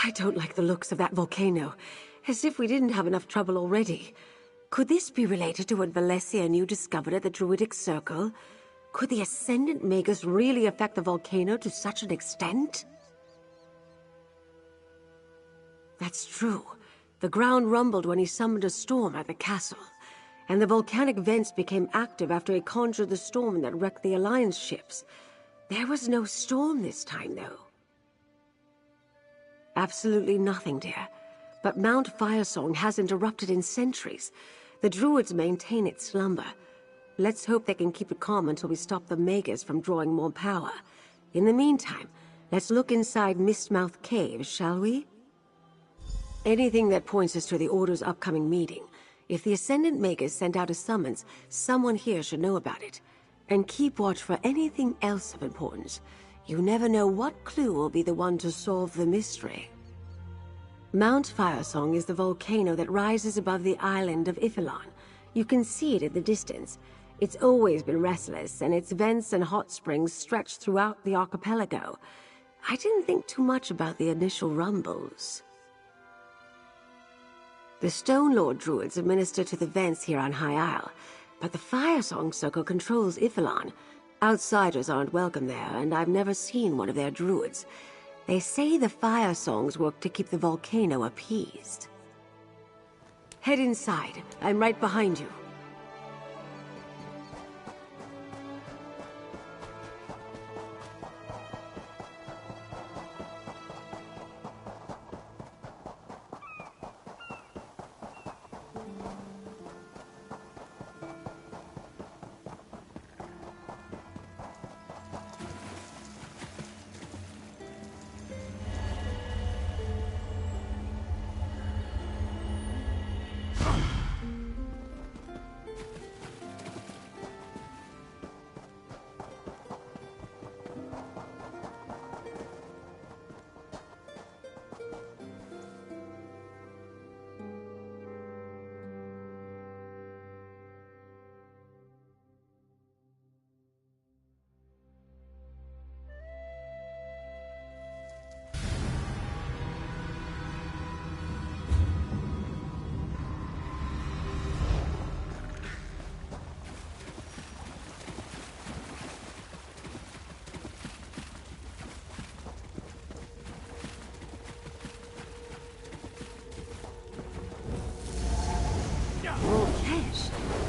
I don't like the looks of that volcano. As if we didn't have enough trouble already. Could this be related to what Valencia and you discovered at the Druidic Circle? Could the Ascendant Magus really affect the volcano to such an extent? That's true. The ground rumbled when he summoned a storm at the castle. And the volcanic vents became active after he conjured the storm that wrecked the Alliance ships. There was no storm this time, though. Absolutely nothing, dear. But Mount Firesong hasn't erupted in centuries. The Druids maintain its slumber. Let's hope they can keep it calm until we stop the Magus from drawing more power. In the meantime, let's look inside Mistmouth Cave, shall we? Anything that points us to the Order's upcoming meeting. If the Ascendant Magus sent out a summons, someone here should know about it. And keep watch for anything else of importance. You never know what clue will be the one to solve the mystery. Mount Firesong is the volcano that rises above the island of Ifilon. You can see it at the distance. It's always been restless, and its vents and hot springs stretch throughout the archipelago. I didn't think too much about the initial rumbles. The Stone Lord Druids administer to the vents here on High Isle, but the Firesong Circle controls Ifilon. Outsiders aren't welcome there, and I've never seen one of their druids. They say the fire songs work to keep the volcano appeased. Head inside. I'm right behind you.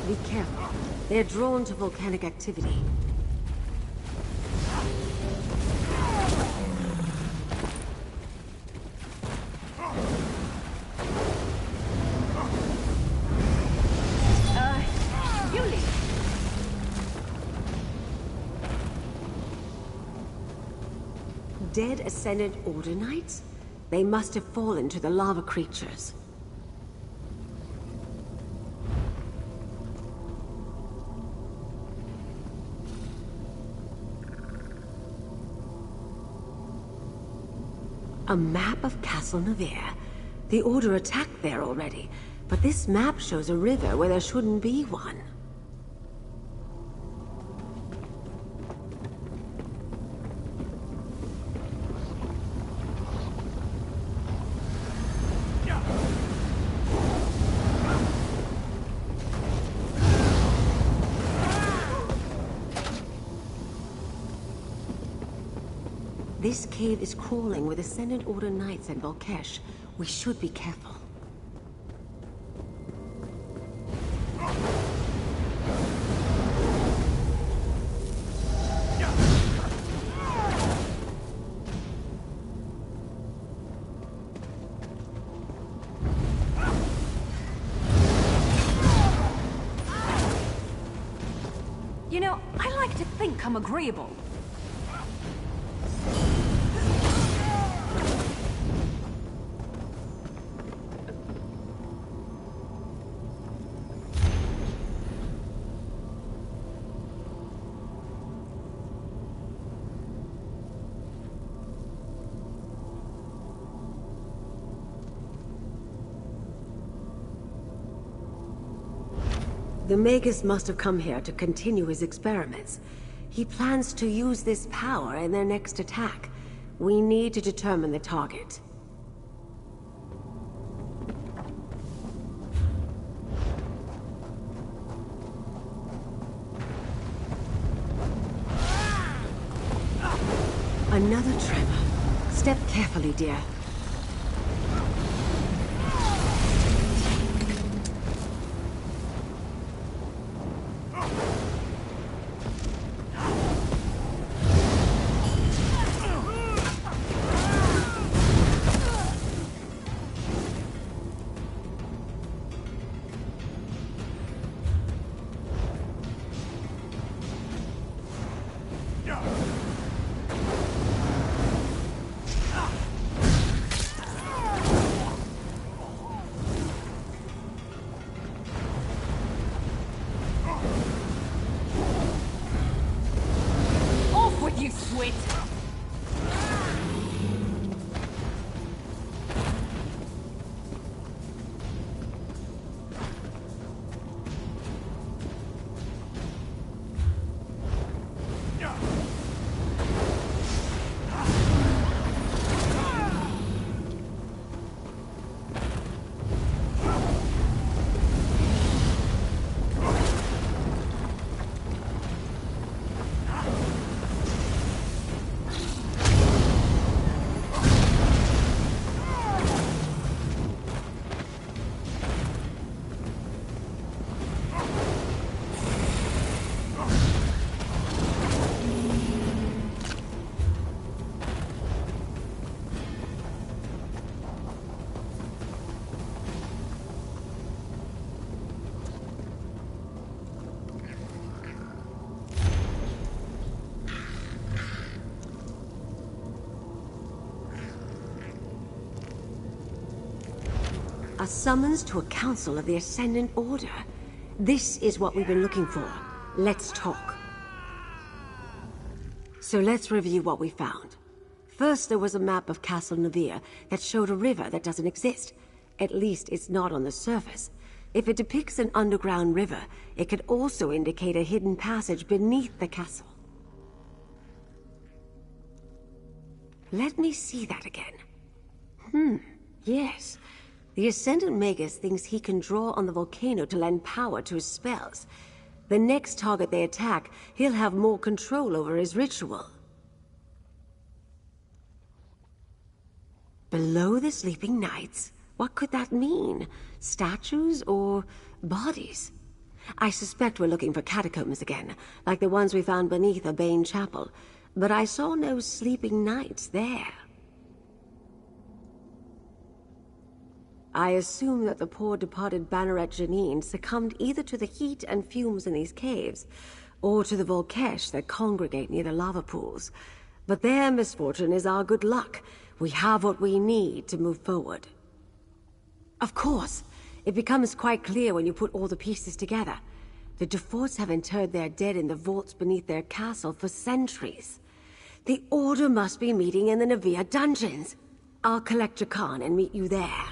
Be careful. They're drawn to volcanic activity. Yuli! Dead Ascendant Order Knights? They must have fallen to the lava creatures. A map of Castle Nevere. The Order attacked there already, but this map shows a river where there shouldn't be one. This cave is crawling with Ascendant Order Knights and Volkesh. We should be careful. You know, I like to think I'm agreeable. The Magus must have come here to continue his experiments. He plans to use this power in their next attack. We need to determine the target. Another tremor. Step carefully, dear. Off with you, Swit! A summons to a council of the Ascendant Order. This is what we've been looking for. Let's talk. So let's review what we found. First, there was a map of Castle Navir that showed a river that doesn't exist. At least it's not on the surface. If it depicts an underground river, it could also indicate a hidden passage beneath the castle. Let me see that again. Yes. The Ascendant Magus thinks he can draw on the volcano to lend power to his spells. The next target they attack, he'll have more control over his ritual. Below the Sleeping Knights? What could that mean? Statues or bodies? I suspect we're looking for catacombs again, like the ones we found beneath Urbane Chapel. But I saw no Sleeping Knights there. I assume that the poor departed Banneret Janine succumbed either to the heat and fumes in these caves, or to the Volkesh that congregate near the lava pools. But their misfortune is our good luck. We have what we need to move forward. Of course, it becomes quite clear when you put all the pieces together. The Deforts have interred their dead in the vaults beneath their castle for centuries. The Order must be meeting in the Navia dungeons. I'll collect Jakan and meet you there.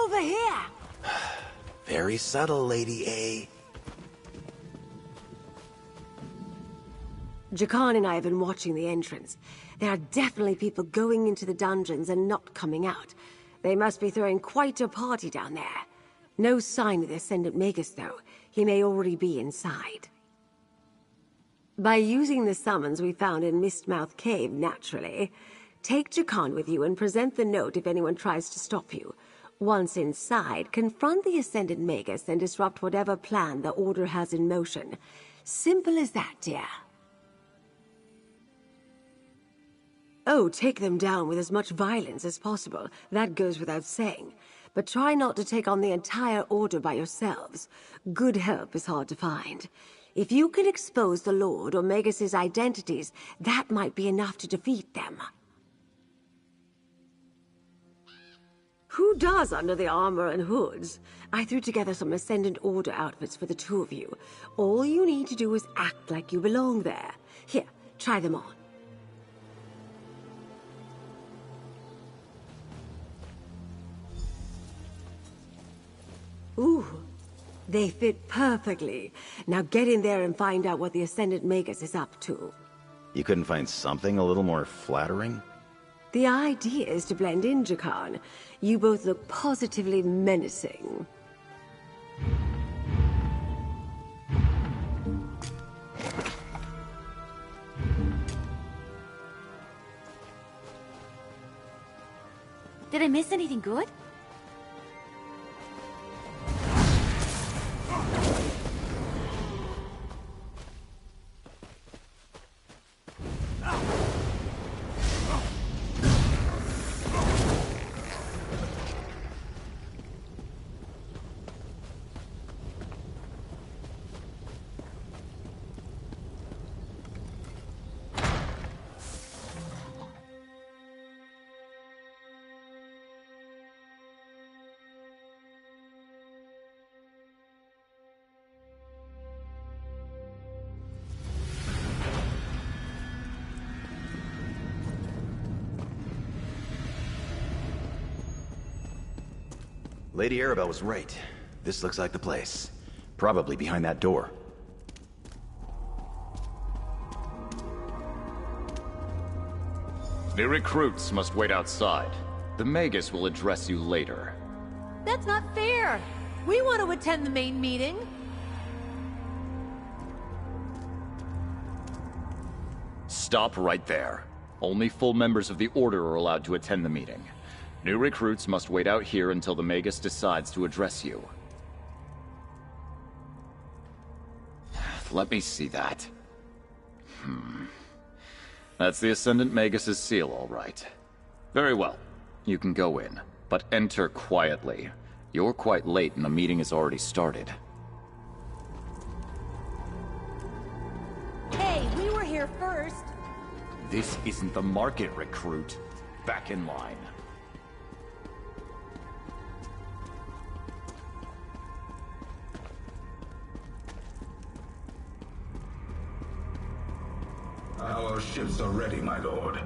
over here! Very subtle, Lady A. Jakan and I have been watching the entrance. There are definitely people going into the dungeons and not coming out. They must be throwing quite a party down there. No sign of the Ascendant Magus, though. He may already be inside. By using the summons we found in Mistmouth Cave, naturally, take Jakan with you and present the note if anyone tries to stop you. Once inside, confront the Ascendant Magus and disrupt whatever plan the Order has in motion. Simple as that, dear. Oh, take them down with as much violence as possible. That goes without saying. But try not to take on the entire Order by yourselves. Good help is hard to find. If you can expose the Lord or Magus's identities, that might be enough to defeat them. Who does under the armor and hoods? I threw together some Ascendant Order outfits for the two of you. All you need to do is act like you belong there. Here, try them on. Ooh, they fit perfectly. Now get in there and find out what the Ascendant Magus is up to. You couldn't find something a little more flattering? The idea is to blend in, Jakan. You both look positively menacing. Did I miss anything good? Lady Arabelle was right. This looks like the place. Probably behind that door. The recruits must wait outside. The Magus will address you later. That's not fair! We want to attend the main meeting! Stop right there. Only full members of the Order are allowed to attend the meeting. New recruits must wait out here until the Magus decides to address you. Let me see that. That's the Ascendant Magus's seal, all right. Very well. You can go in, but enter quietly. You're quite late and the meeting has already started. Hey, we were here first! This isn't the market, recruit. Back in line. Our ships are ready, my lord.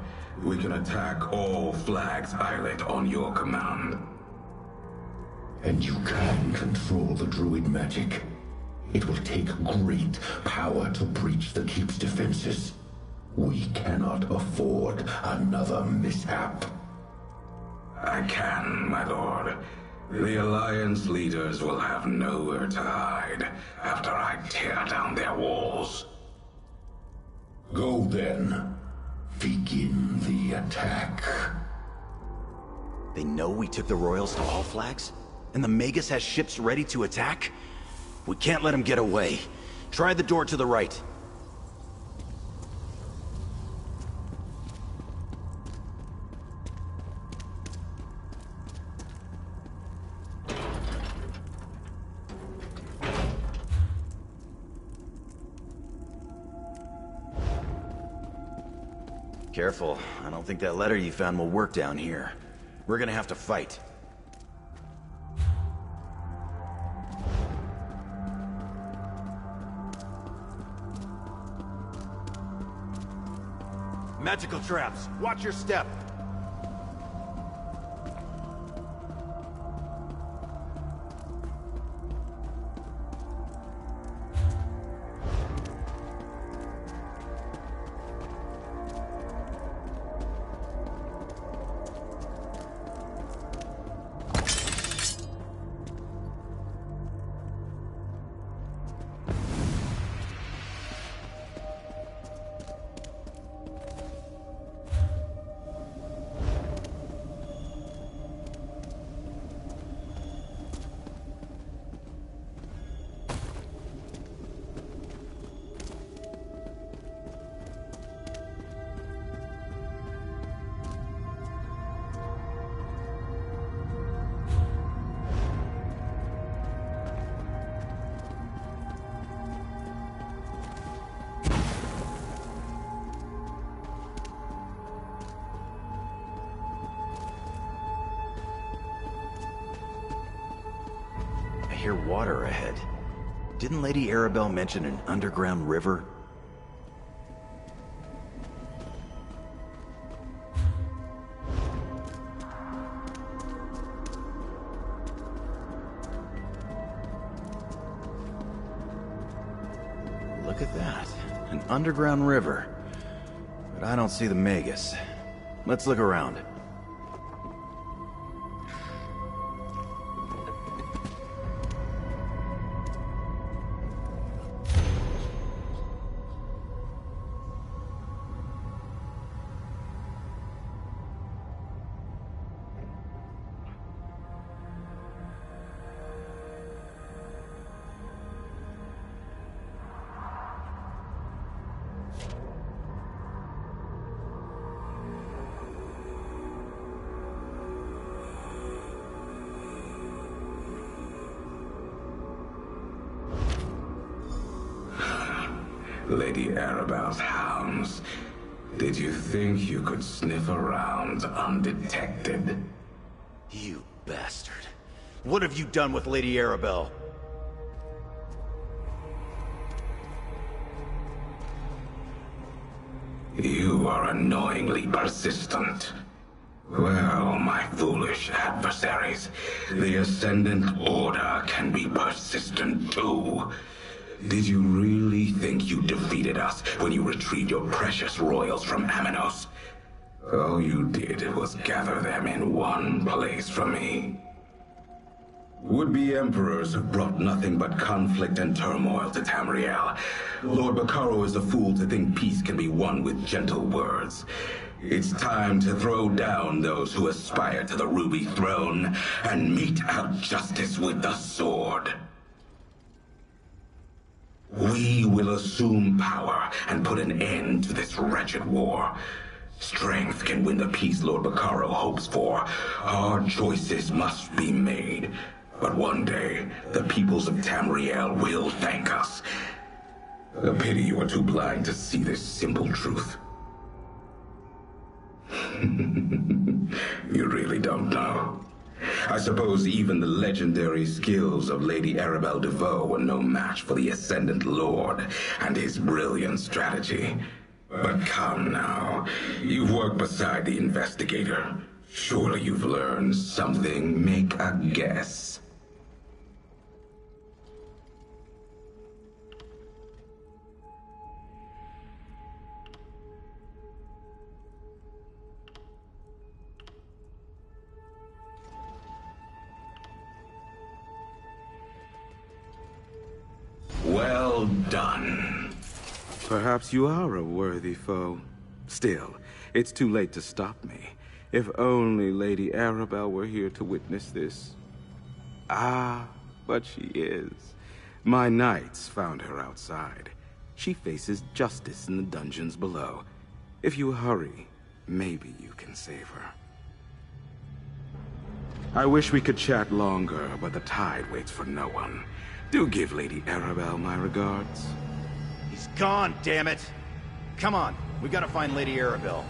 We can attack all Flag's Islet on your command. And you can control the druid magic. It will take great power to breach the keep's defenses. We cannot afford another mishap. I can, my lord. The Alliance leaders will have nowhere to hide after I tear down their walls. Go then. Begin the attack. They know we took the Royals to all Flags? And the Magus has ships ready to attack? We can't let him get away. Try the door to the right. Careful. I don't think that letter you found will work down here. We're gonna have to fight. Magical traps! Watch your step! hear water ahead. Didn't Lady Arabelle mention an underground river? Look at that. An underground river. But I don't see the Magus. Let's look around. Lady Arabelle's hounds. Did you think you could sniff around undetected? You bastard. What have you done with Lady Arabelle? You are annoyingly persistent. Well, my foolish adversaries, the Ascendant Order can be persistent too. Did you really think you defeated us when you retrieved your precious royals from Aminos? All you did was gather them in one place for me. Would-be emperors have brought nothing but conflict and turmoil to Tamriel. Lord Bacaro is a fool to think peace can be won with gentle words. It's time to throw down those who aspire to the Ruby Throne and mete out justice with the sword. We will assume power and put an end to this wretched war. Strength can win the peace Lord Bacaro hopes for. Hard choices must be made. But one day, the peoples of Tamriel will thank us. A pity you are too blind to see this simple truth. You really don't know. I suppose even the legendary skills of Lady Arabelle DeVoe were no match for the Ascendant Lord and his brilliant strategy. But come now, you've worked beside the investigator. Surely you've learned something. Make a guess. Well done. Perhaps you are a worthy foe. Still, it's too late to stop me. If only Lady Arabelle were here to witness this. Ah, but she is. My knights found her outside. She faces justice in the dungeons below. If you hurry, maybe you can save her. I wish we could chat longer, but the tide waits for no one. Do give Lady Arabelle my regards. He's gone, damn it! Come on, we gotta find Lady Arabelle.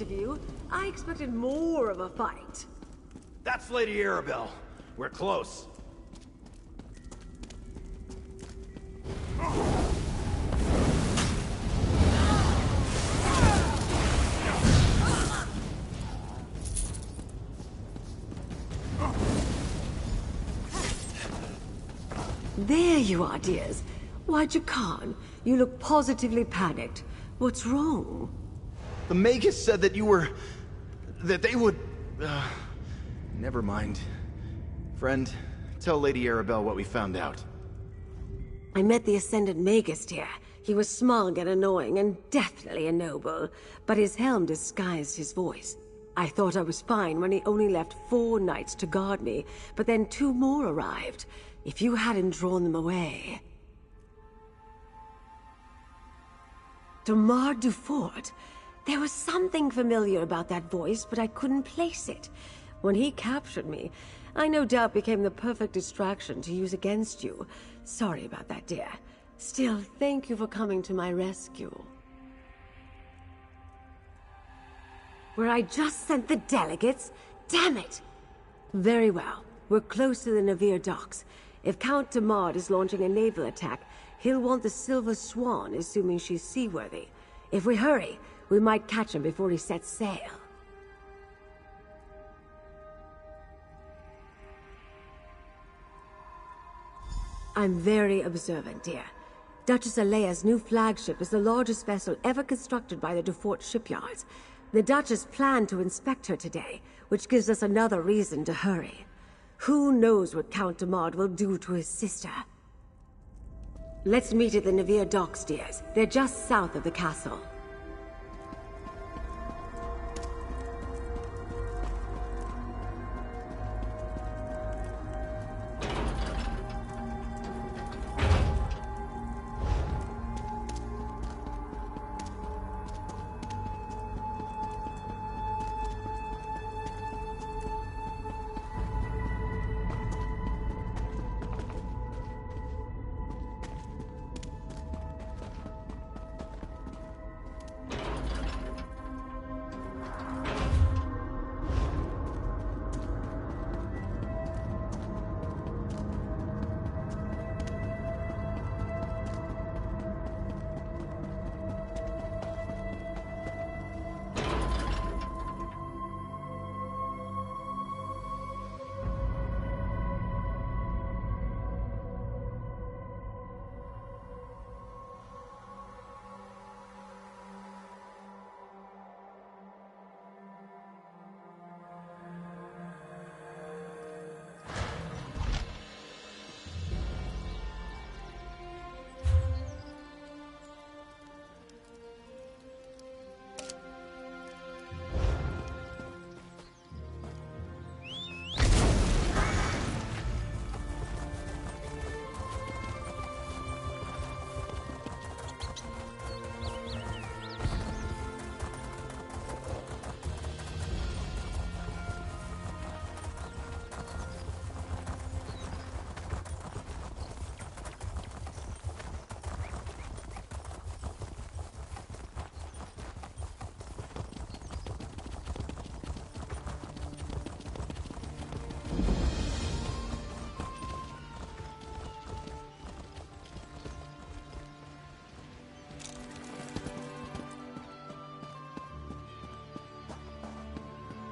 Of you, I expected more of a fight. That's Lady Arabelle. We're close. There you are, dears. Why, Jakan, you look positively panicked. What's wrong? The Magus said that you were... that they would... Never mind. Friend, Tell Lady Arabelle what we found out. I met the Ascendant Magus here. He was smug and annoying, and definitely a noble, but his helm disguised his voice. I thought I was fine when he only left 4 knights to guard me, but then 2 more arrived. If you hadn't drawn them away... Damar Dufort? There was something familiar about that voice, but I couldn't place it. When he captured me, I no doubt became the perfect distraction to use against you. Sorry about that, dear. Still, thank you for coming to my rescue. Where I just sent the delegates? Damn it! Very well. We're close to the Navir docks. If Count Damar is launching a naval attack, he'll want the Silver Swan, assuming she's seaworthy. If we hurry, we might catch him before he sets sail. I'm very observant, dear. Duchess Alea's new flagship is the largest vessel ever constructed by the Dufort shipyards. The Duchess planned to inspect her today, which gives us another reason to hurry. Who knows what Count Damar will do to his sister? Let's meet at the Navir docks, dears. They're just south of the castle.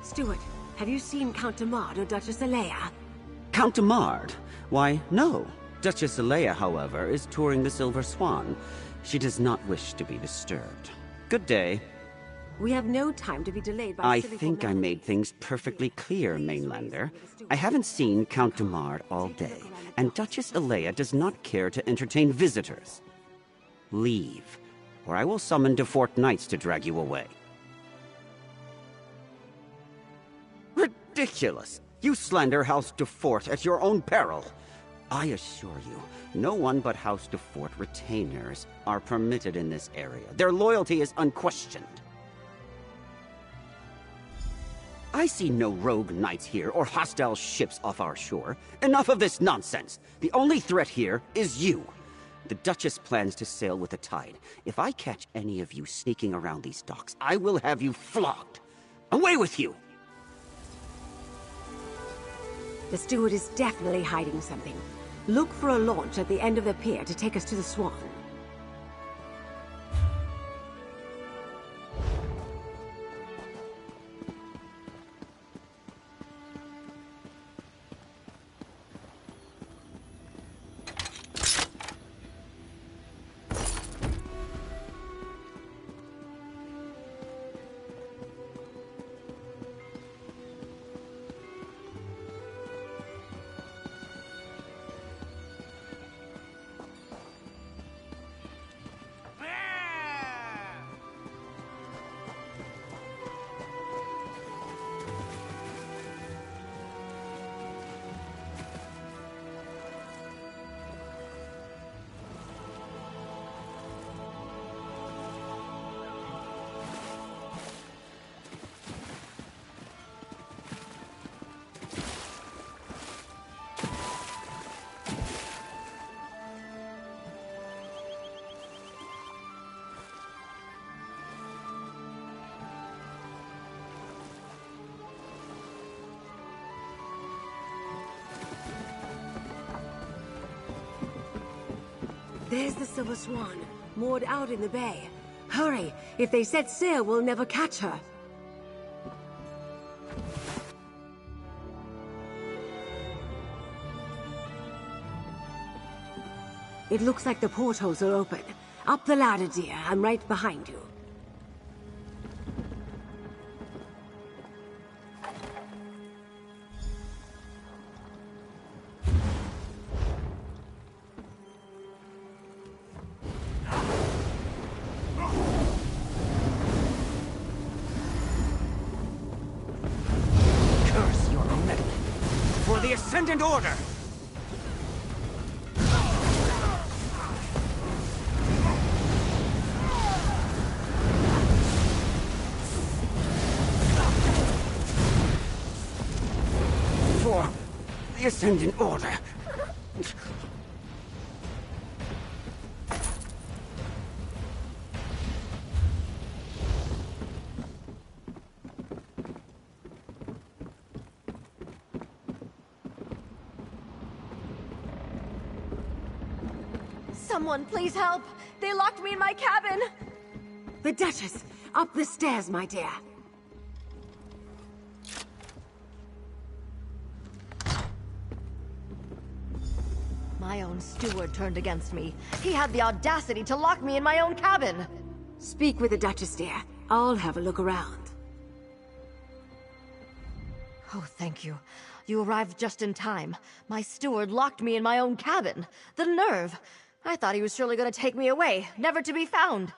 Stuart, have you seen Count Damar or Duchess Alea? Count Damar? Why, no. Duchess Alea, however, is touring the Silver Swan. She does not wish to be disturbed. Good day. We have no time to be delayed by I silly think I made things perfectly clear, Mainlander. I haven't seen Count Damar all day, and Duchess Alea does not care to entertain visitors. Leave, or I will summon Dufort Knights to drag you away. Ridiculous! You slander House Dufort at your own peril. I assure you, no one but House Dufort retainers are permitted in this area. Their loyalty is unquestioned. I see no rogue knights here or hostile ships off our shore. Enough of this nonsense. The only threat here is you. The Duchess plans to sail with the tide. If I catch any of you sneaking around these docks, I will have you flogged. Away with you! The steward is definitely hiding something. Look for a launch at the end of the pier to take us to the Swan. There's the Silver Swan, moored out in the bay. Hurry! If they set sail, we'll never catch her. It looks like the portholes are open. Up the ladder, dear. I'm right behind you. Curse your meddling! For the Ascendant Order! For the Ascendant Order! Someone please help! They locked me in my cabin! The Duchess! Up the stairs, my dear. My own steward turned against me. He had the audacity to lock me in my own cabin! Speak with the Duchess, dear. I'll have a look around. Oh, thank you. You arrived just in time. My steward locked me in my own cabin. The nerve! I thought he was surely going to take me away, never to be found.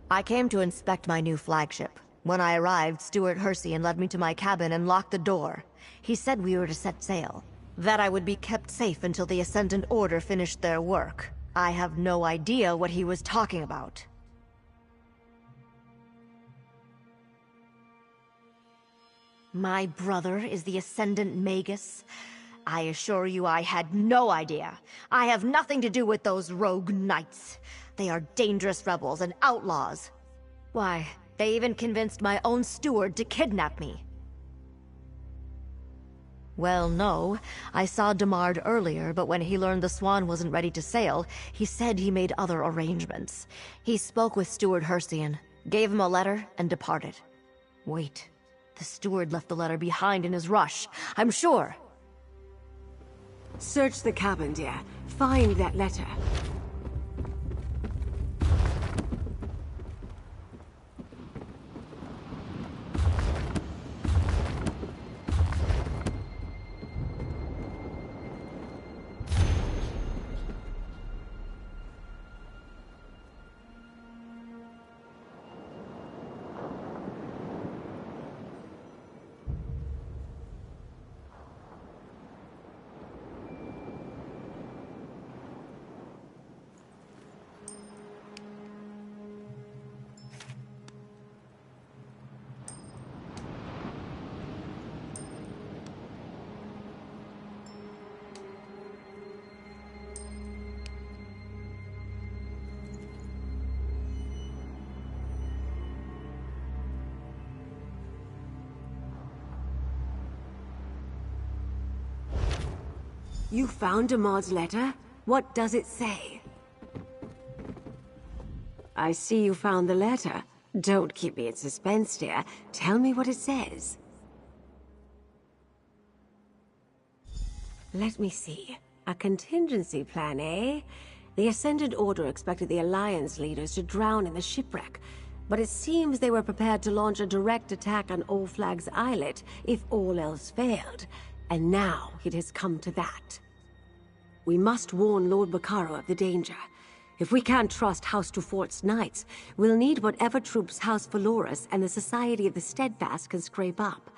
I came to inspect my new flagship. When I arrived, Steward Hersian led me to my cabin and locked the door. He said we were to set sail, that I would be kept safe until the Ascendant Order finished their work. I have no idea what he was talking about. My brother is the Ascendant Magus? I assure you I had no idea. I have nothing to do with those rogue knights. They are dangerous rebels and outlaws. Why, they even convinced my own steward to kidnap me. Well, no. I saw Demard earlier, but when he learned the Swan wasn't ready to sail, he said he made other arrangements. He spoke with Steward Hersian, gave him a letter, and departed. Wait. The steward left the letter behind in his rush, I'm sure. Search the cabin, dear. Find that letter. You found Demard's letter? What does it say? I see you found the letter. Don't keep me in suspense, dear. Tell me what it says. Let me see. A contingency plan, eh? The Ascendant Order expected the Alliance leaders to drown in the shipwreck, but it seems they were prepared to launch a direct attack on Old Flag's islet if all else failed. And now it has come to that. We must warn Lord Bacaro of the danger. If we can't trust House Dufort's knights, we'll need whatever troops House Valoris and the Society of the Steadfast can scrape up.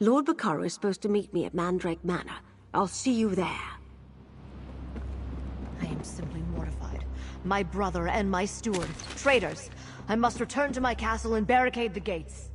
Lord Bacaro is supposed to meet me at Mandrake Manor. I'll see you there. I am simply mortified. My brother and my steward, traitors. I must return to my castle and barricade the gates.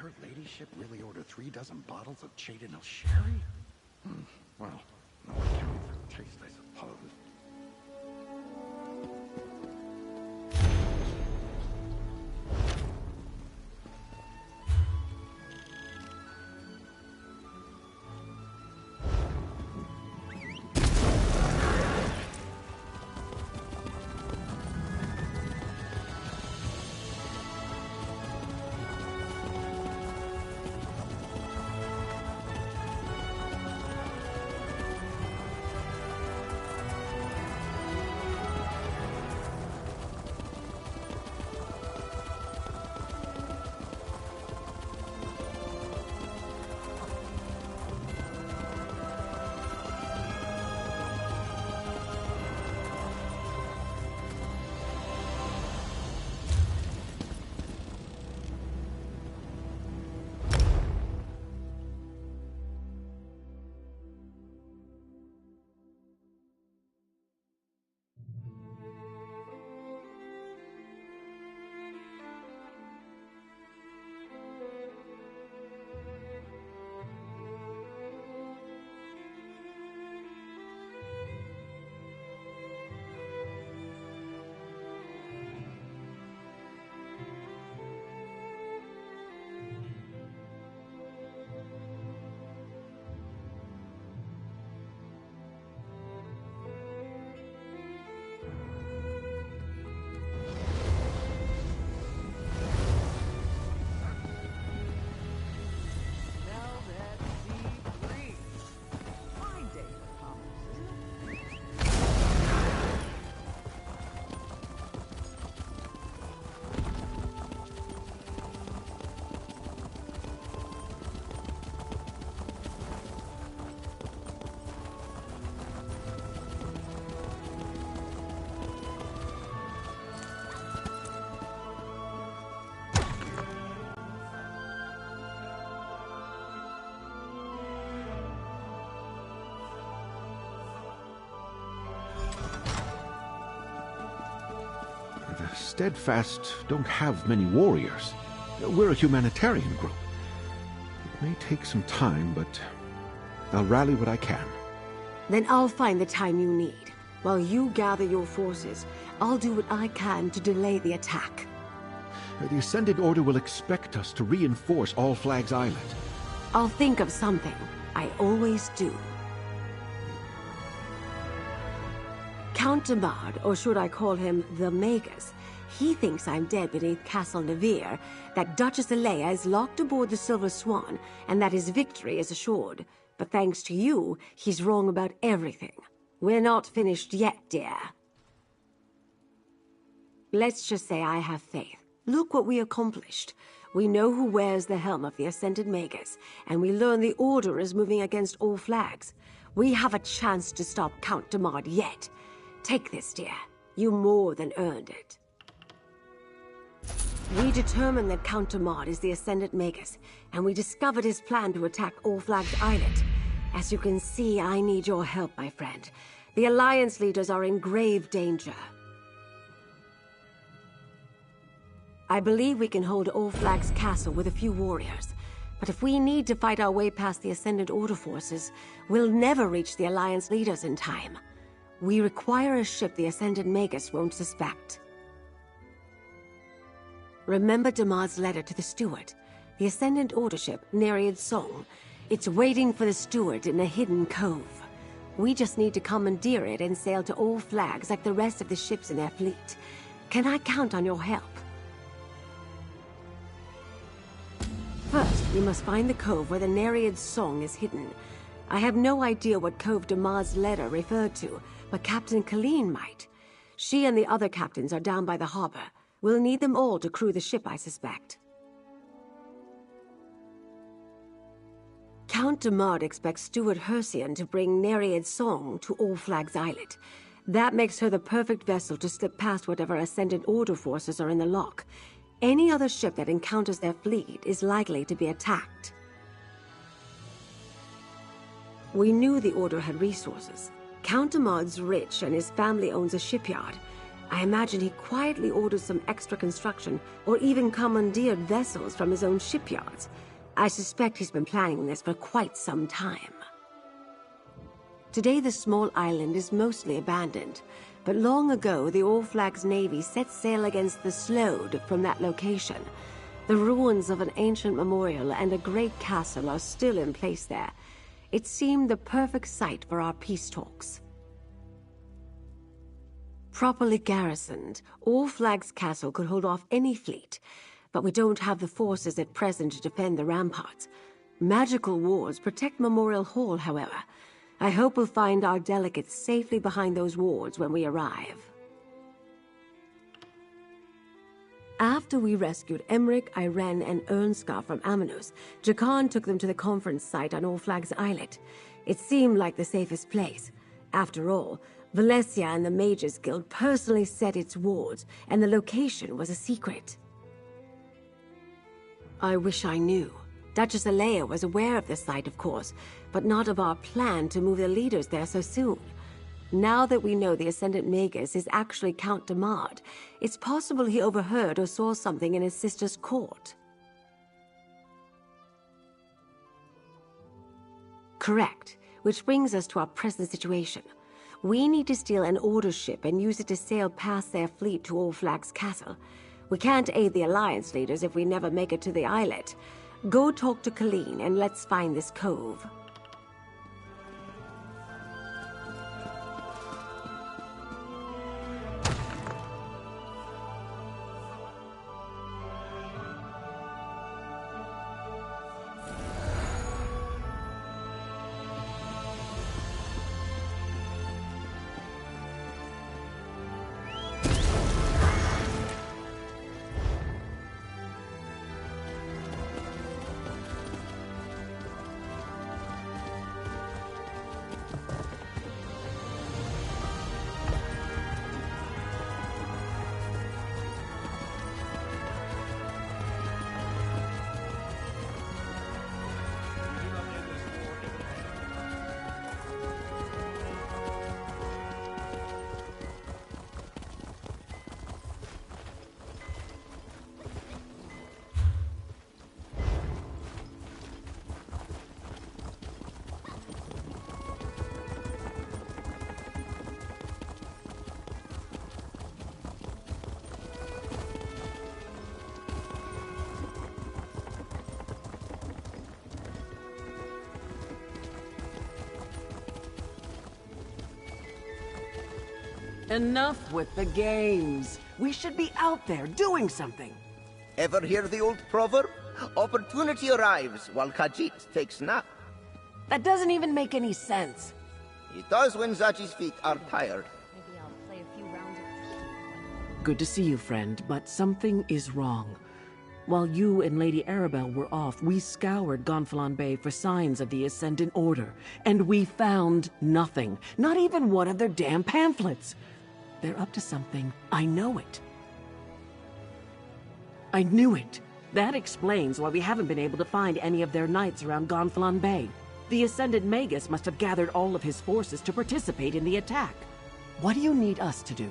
her ladyship really order 3 dozen bottles of Chadenel sherry? Well, no one can for taste, I suppose. The Steadfast don't have many warriors. We're a humanitarian group. It may take some time, but I'll rally what I can. Then I'll find the time you need. While you gather your forces, I'll do what I can to delay the attack. The Ascended Order will expect us to reinforce All Flags Island. I'll think of something. I always do. Count Damard, or should I call him the Magus, he thinks I'm dead beneath Castle Navir, that Duchess Alea is locked aboard the Silver Swan, and that his victory is assured. But thanks to you, he's wrong about everything. We're not finished yet, dear. Let's just say I have faith. Look what we accomplished. We know who wears the helm of the Ascended Magus, and we learn the Order is moving against all flags. We have a chance to stop Count Damard yet. Take this, dear. You more than earned it. We determined that Count Damard is the Ascended Magus, and we discovered his plan to attack All Flags Island. As you can see, I need your help, my friend. The Alliance leaders are in grave danger. I believe we can hold All Flags Castle with a few warriors. But if we need to fight our way past the Ascended Order forces, we'll never reach the Alliance leaders in time. We require a ship the Ascended Magus won't suspect. Remember Damard's letter to the steward? The Ascendant Order ship, Nereid's Song. It's waiting for the steward in a hidden cove. We just need to commandeer it and sail to All Flags like the rest of the ships in their fleet. Can I count on your help? First, we must find the cove where the Nereid's Song is hidden. I have no idea what cove Damard's letter referred to, but Captain Colleen might. She and the other captains are down by the harbor. We'll need them all to crew the ship, I suspect. Count Damard expects Steward Hercian to bring Nereid's Song to All Flags Island. That makes her the perfect vessel to slip past whatever Ascendant Order forces are in the lock. Any other ship that encounters their fleet is likely to be attacked. We knew the Order had resources. Count Damard's rich and his family owns a shipyard. I imagine he quietly ordered some extra construction or even commandeered vessels from his own shipyards. I suspect he's been planning this for quite some time. Today the small island is mostly abandoned, but long ago the All Flags Navy set sail against the Slode from that location. The ruins of an ancient memorial and a great castle are still in place there. It seemed the perfect site for our peace talks. Properly garrisoned, All Flags Castle could hold off any fleet, but we don't have the forces at present to defend the ramparts. Magical wards protect Memorial Hall, however. I hope we'll find our delegates safely behind those wards when we arrive. After we rescued Emmerich, Irene, and Ernskar from Amanus, Jakan took them to the conference site on All Flags Islet. It seemed like the safest place. After all, Valencia and the Mages Guild personally set its wards, and the location was a secret. I wish I knew. Duchess Alea was aware of the site, of course, but not of our plan to move the leaders there so soon. Now that we know the Ascendant Magus is actually Count Damard, it's possible he overheard or saw something in his sister's court. Correct, which brings us to our present situation. We need to steal an Order ship and use it to sail past their fleet to All Flags Castle. We can't aid the Alliance leaders if we never make it to the islet. Go talk to Colleen and let's find this cove. Enough with the games. We should be out there doing something. Ever hear the old proverb? Opportunity arrives while Khajiit takes nap. That doesn't even make any sense. It does when Zaji's feet are tired. Maybe I'll play a few rounds of... Good to see you, friend, but something is wrong. While you and Lady Arabelle were off, we scoured Gonfalon Bay for signs of the Ascendant Order, and we found nothing. Not even one of their damn pamphlets. They're up to something. I know it. I knew it. That explains why we haven't been able to find any of their knights around Gonfalon Bay. The Ascendant Magus must have gathered all of his forces to participate in the attack. What do you need us to do?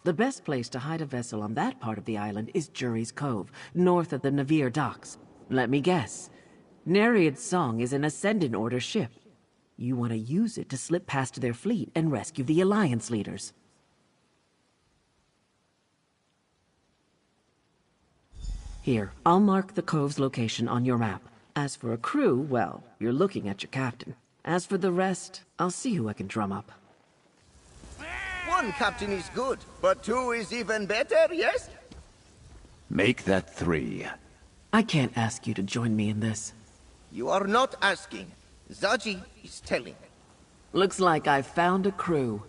The best place to hide a vessel on that part of the island is Jury's Cove, north of the Navir docks. Let me guess. Nereid's Song is an Ascendant Order ship. You want to use it to slip past their fleet and rescue the Alliance leaders. Here, I'll mark the cove's location on your map. As for a crew, well, you're looking at your captain. As for the rest, I'll see who I can drum up. One captain is good, but two is even better, yes? Make that 3. I can't ask you to join me in this. You are not asking. Zaji is telling. Looks like I've found a crew.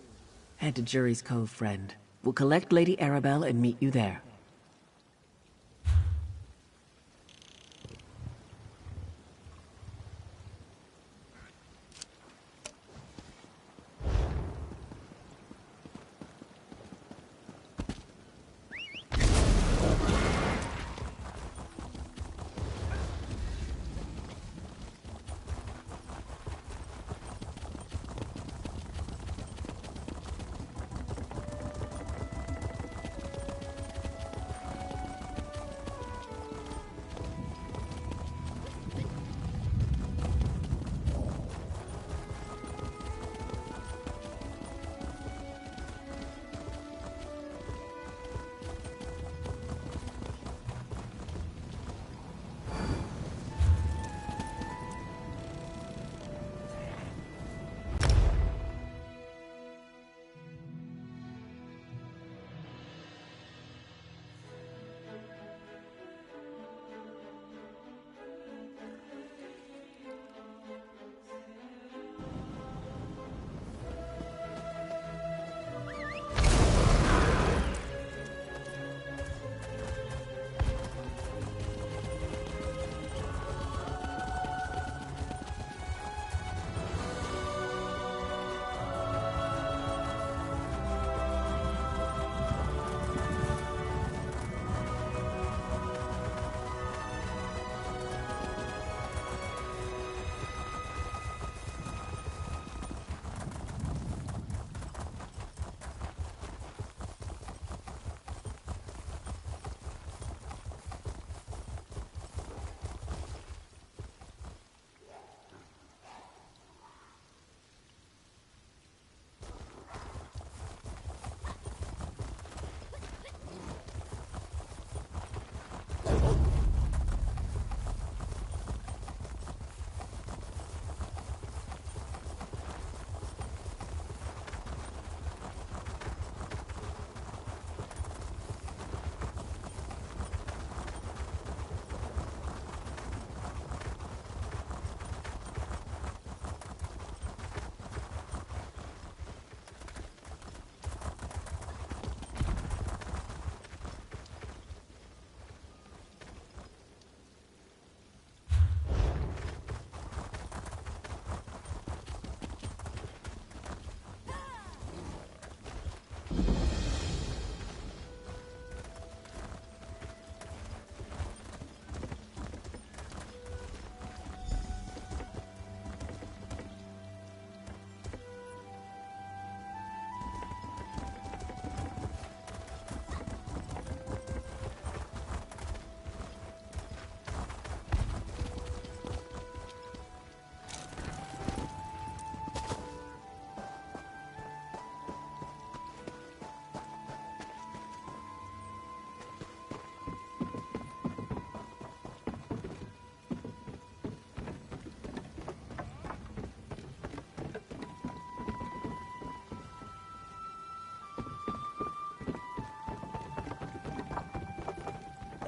Head to Jury's Cove, friend. We'll collect Lady Arabelle and meet you there.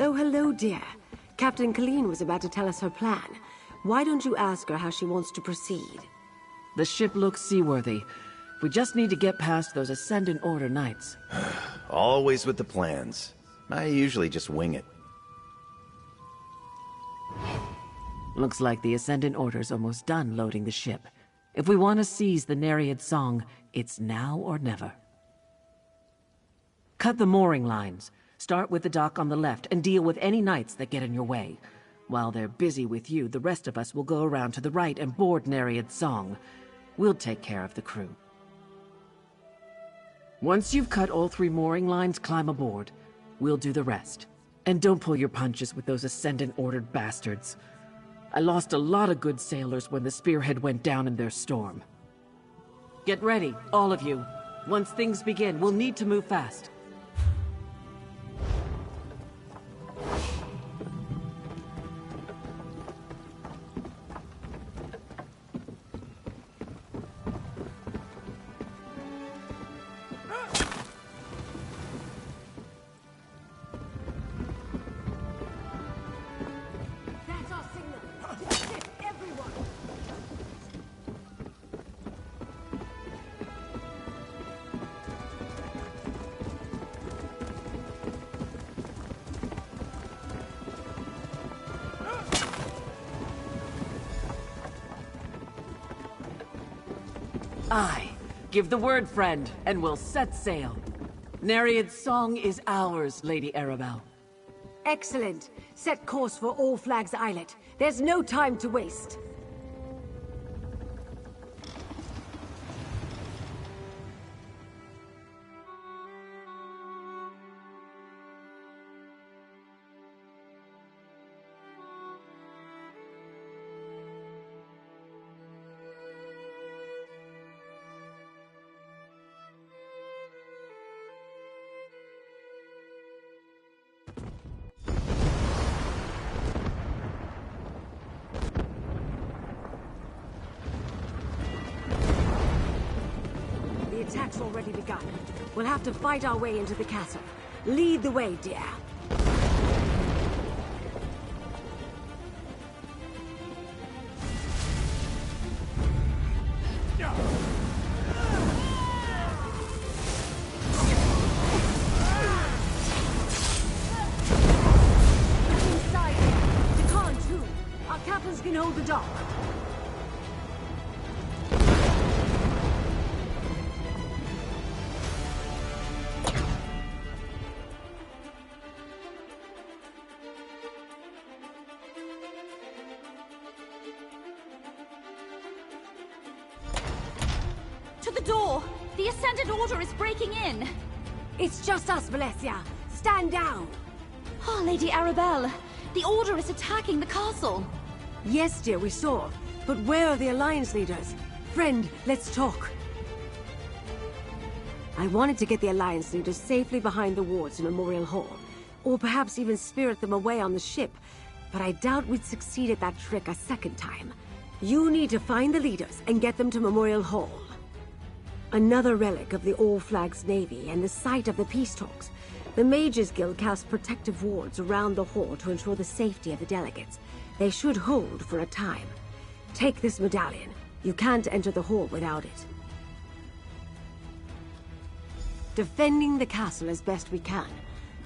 Oh, hello, dear. Captain Colleen was about to tell us her plan. Why don't you ask her how she wants to proceed? The ship looks seaworthy. We just need to get past those Ascendant Order knights. Always with the plans. I usually just wing it. Looks like the Ascendant Order's almost done loading the ship. If we want to seize the Nereid Song, it's now or never. Cut the mooring lines. Start with the dock on the left and deal with any knights that get in your way. While they're busy with you, the rest of us will go around to the right and board Nereid Song. We'll take care of the crew. Once you've cut all 3 mooring lines, climb aboard. We'll do the rest. And don't pull your punches with those Ascendant-ordered bastards. I lost a lot of good sailors when the Spearhead went down in their storm. Get ready, all of you. Once things begin, we'll need to move fast. Aye. Give the word, friend, and we'll set sail. Nereid's song is ours, Lady Arabelle. Excellent. Set course for All Flags Islet. There's no time to waste. The attack's already begun. We'll have to fight our way into the castle. Lead the way, dear. Inside here. Decon, too. Our captains can hold the dock. To the door! The Ascendant Order is breaking in! It's just us, Valencia. Stand down! Oh, Lady Arabelle, the Order is attacking the castle! Yes, dear, we saw. But where are the Alliance leaders? Friend, let's talk. I wanted to get the Alliance leaders safely behind the wards in Memorial Hall. Or perhaps even spirit them away on the ship. But I doubt we'd succeed at that trick a second time. You need to find the leaders and get them to Memorial Hall. Another relic of the All Flags Navy and the site of the peace talks. The Mages Guild casts protective wards around the hall to ensure the safety of the delegates. They should hold for a time. Take this medallion. You can't enter the hall without it. Defending the castle as best we can.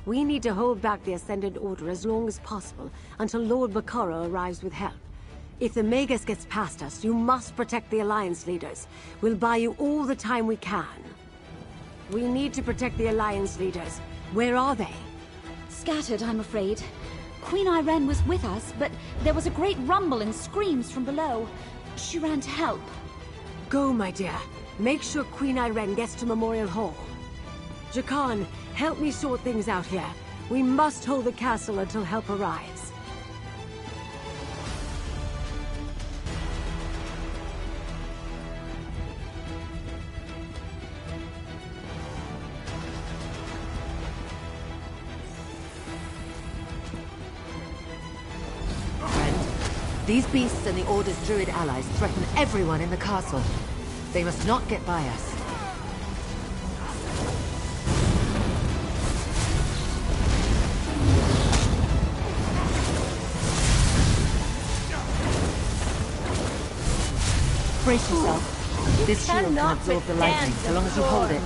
We need to hold back the Ascendant Order as long as possible until Lord Bakara arrives with help. If the Magus gets past us, you must protect the Alliance leaders. We'll buy you all the time we can. We need to protect the Alliance leaders. Where are they? Scattered, I'm afraid. Queen Irene was with us, but there was a great rumble and screams from below. She ran to help. Go, my dear. Make sure Queen Irene gets to Memorial Hall. Jakan, help me sort things out here. We must hold the castle until help arrives. These beasts and the Order's Druid allies threaten everyone in the castle. They must not get by us. Brace yourself. This shield can cannot absorb the lightning withstand so long as you the hold it.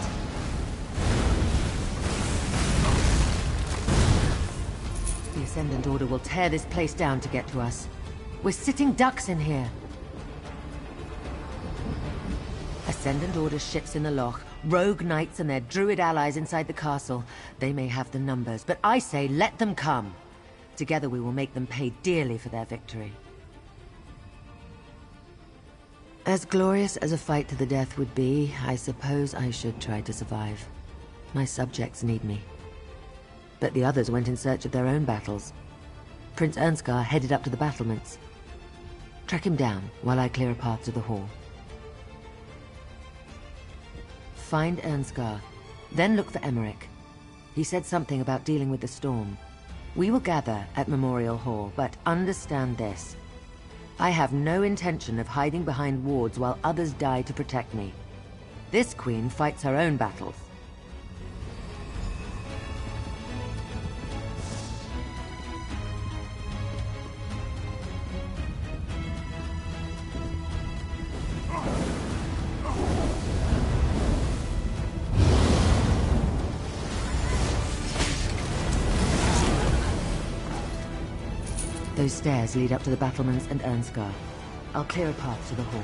The Ascendant Order will tear this place down to get to us. We're sitting ducks in here. Ascendant Order ships in the loch, rogue knights and their druid allies inside the castle. They may have the numbers, but I say let them come. Together we will make them pay dearly for their victory. As glorious as a fight to the death would be, I suppose I should try to survive. My subjects need me. But the others went in search of their own battles. Prince Ernskar headed up to the battlements. Track him down while I clear a path to the hall. Find Ernskar, then look for Emmerich. He said something about dealing with the storm. We will gather at Memorial Hall, but understand this. I have no intention of hiding behind wards while others die to protect me. This queen fights her own battles. Those stairs lead up to the battlements and Ernskar. I'll clear a path to the hall.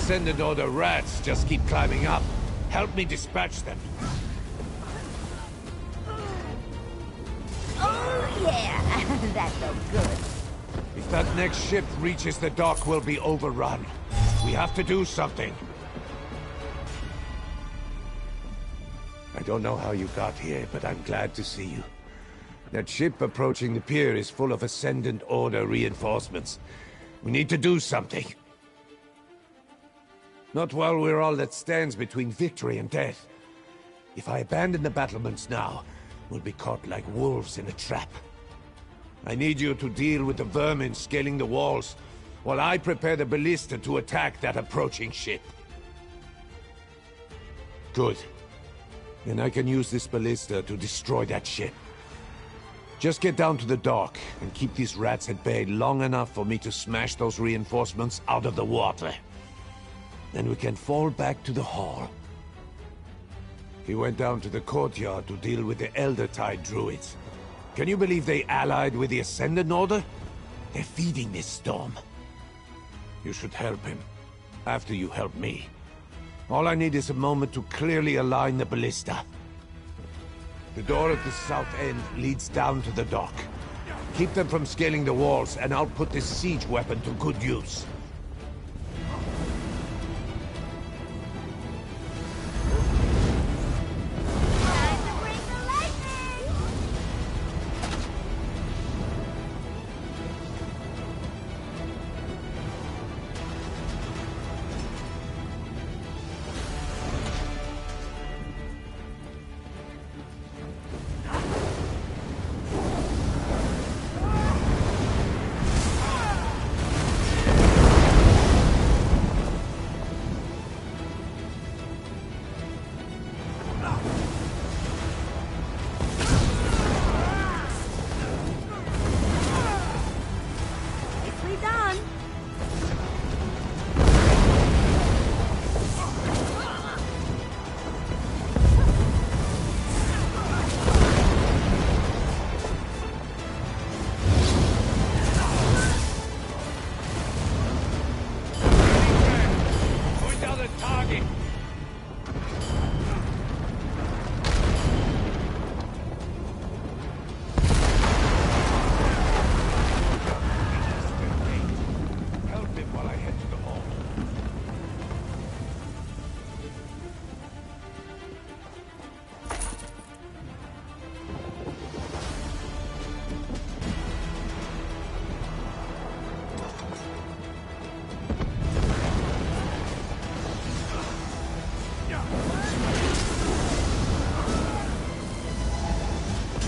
Ascendant Order rats just keep climbing up. Help me dispatch them. Oh yeah, that looked good. If that next ship reaches the dock, we'll be overrun. We have to do something. I don't know how you got here, but I'm glad to see you. That ship approaching the pier is full of Ascendant Order reinforcements. We need to do something. Not while we're all that stands between victory and death. If I abandon the battlements now, we'll be caught like wolves in a trap. I need you to deal with the vermin scaling the walls, while I prepare the ballista to attack that approaching ship. Good. Then I can use this ballista to destroy that ship. Just get down to the dock, and keep these rats at bay long enough for me to smash those reinforcements out of the water. Then we can fall back to the hall. He went down to the courtyard to deal with the Elder-Tide druids. Can you believe they allied with the Ascendant Order? They're feeding this storm. You should help him, after you help me. All I need is a moment to clearly align the ballista. The door at the south end leads down to the dock. Keep them from scaling the walls, and I'll put this siege weapon to good use.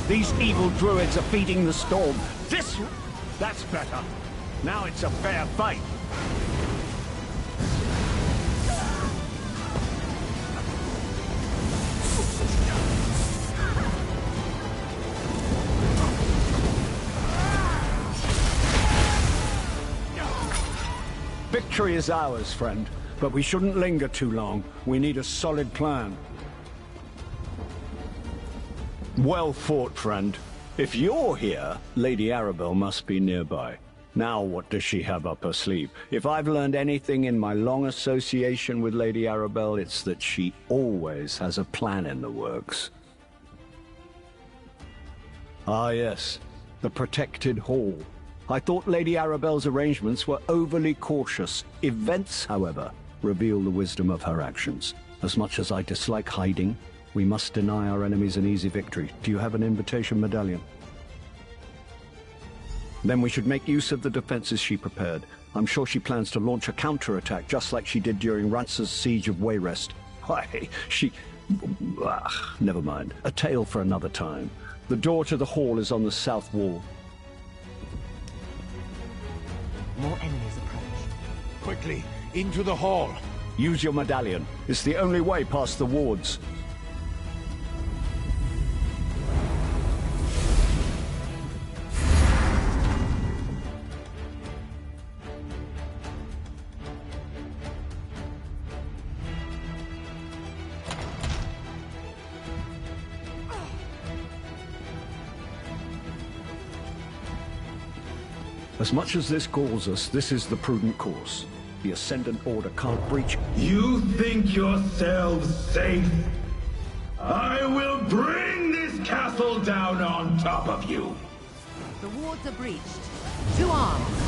These evil druids are feeding the storm. That's better. Now it's a fair fight. Victory is ours, friend. But we shouldn't linger too long. We need a solid plan. Well fought, friend. If you're here, Lady Arabelle must be nearby. Now what does she have up her sleeve? If I've learned anything in my long association with Lady Arabelle, it's that she always has a plan in the works. Ah yes, the protected hall. I thought Lady Arabelle's arrangements were overly cautious. Events, however, reveal the wisdom of her actions. As much as I dislike hiding, we must deny our enemies an easy victory. Do you have an invitation medallion? Then we should make use of the defenses she prepared. I'm sure she plans to launch a counterattack, just like she did during Rance's siege of Wayrest. Why, never mind. A tale for another time. The door to the hall is on the south wall. More enemies approach. Quickly, into the hall. Use your medallion. It's the only way past the wards. As much as this galls us, this is the prudent course. The Ascendant Order can't breach... You think yourselves safe? I will bring this castle down on top of you! The wards are breached. To arms!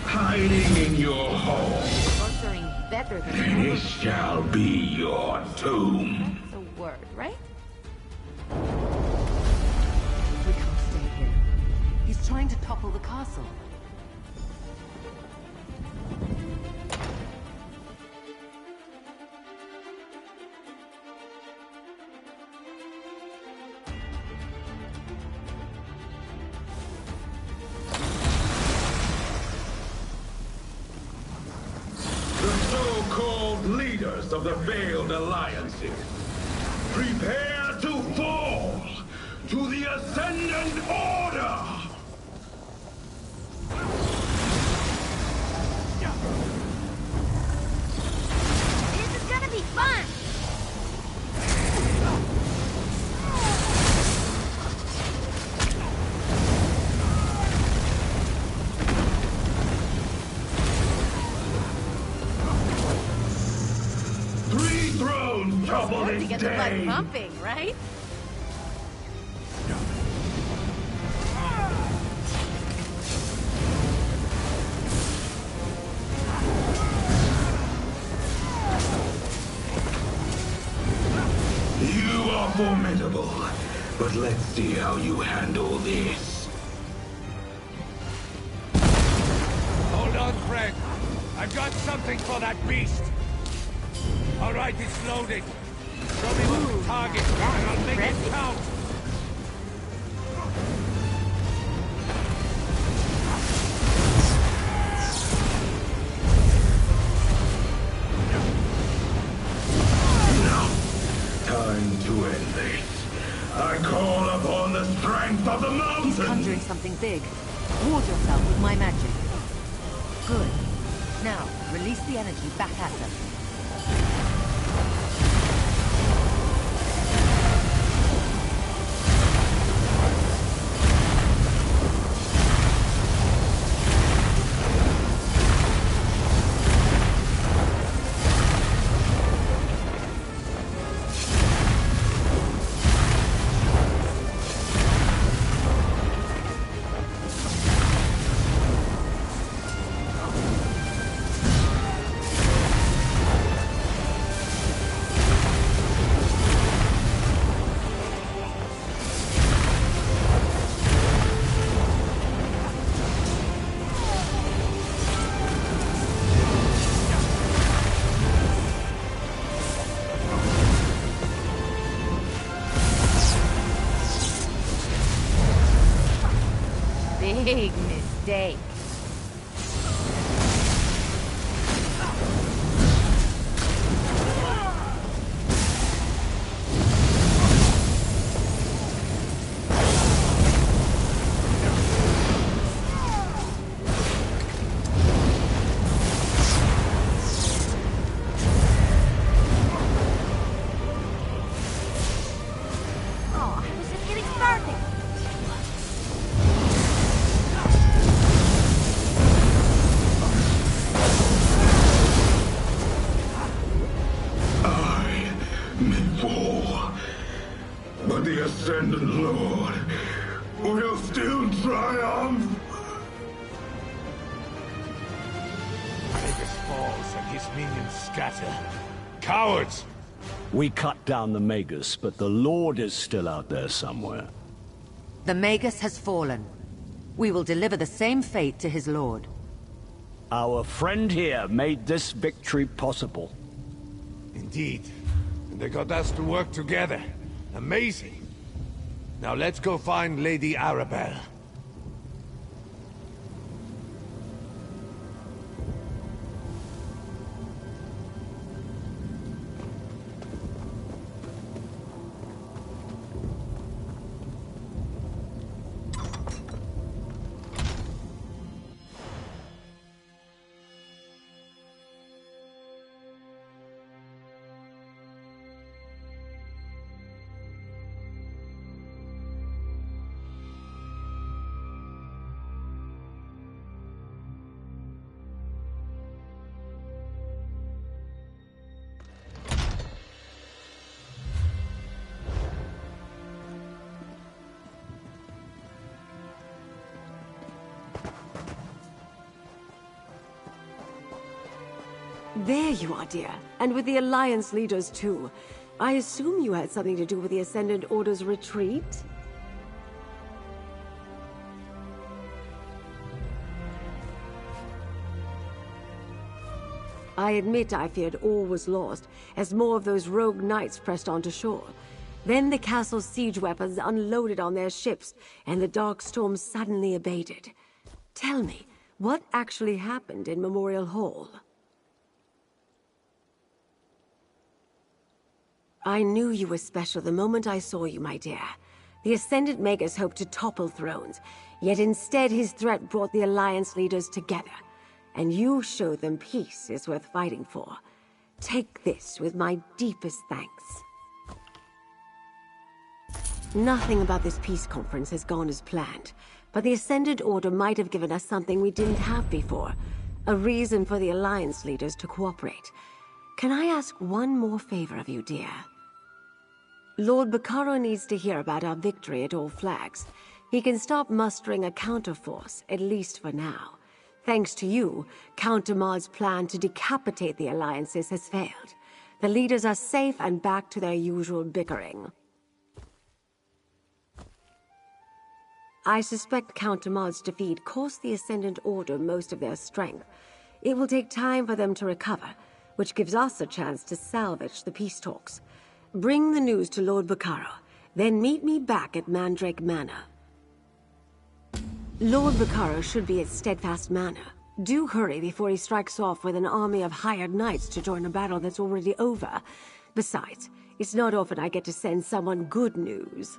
Hiding in your hole. Torturing better than This shall be your tomb. That's a word, right? We can't stay here. He's trying to topple the castle. So-called leaders of the Veiled Alliances, prepare to fall to the Ascendant Order! This is gonna be fun! Thrones topple To this get the blood day! pumping, right? You are formidable, but let's see how you handle this. Hold on, friend. I've got something for that beast. All right, it's loaded. Show me what to target, and I'll make it count. Time to end this. I call upon the strength of the mountain! He's conjuring something big. Ward yourself with my magic. Good. Now, release the energy back at them. big mistake. But the Ascendant Lord will still triumph. Magus falls and his minions scatter. Cowards! We cut down the Magus, but the Lord is still out there somewhere. The Magus has fallen. We will deliver the same fate to his lord. Our friend here made this victory possible. Indeed. And they got us to work together. Amazing. Now let's go find Lady Arabelle. There you are, dear. And with the Alliance leaders, too. I assume you had something to do with the Ascendant Order's retreat? I admit I feared all was lost, as more of those rogue knights pressed onto shore. Then the castle's siege weapons unloaded on their ships, and the dark storm suddenly abated. Tell me, what actually happened in Memorial Hall? I knew you were special the moment I saw you, my dear. The Ascendant Magus hoped to topple thrones, yet instead his threat brought the Alliance leaders together. And you showed them peace is worth fighting for. Take this with my deepest thanks. Nothing about this peace conference has gone as planned, but the Ascendant Order might have given us something we didn't have before. A reason for the Alliance leaders to cooperate. Can I ask one more favor of you, dear? Lord Bacaro needs to hear about our victory at All Flags. He can stop mustering a counterforce, at least for now. Thanks to you, Count Demard's plan to decapitate the alliances has failed. The leaders are safe and back to their usual bickering. I suspect Count Demard's defeat cost the Ascendant Order most of their strength. It will take time for them to recover, which gives us a chance to salvage the peace talks. Bring the news to Lord Bacaro, then meet me back at Mandrake Manor. Lord Bacaro should be at Steadfast Manor. Do hurry before he strikes off with an army of hired knights to join a battle that's already over. Besides, it's not often I get to send someone good news.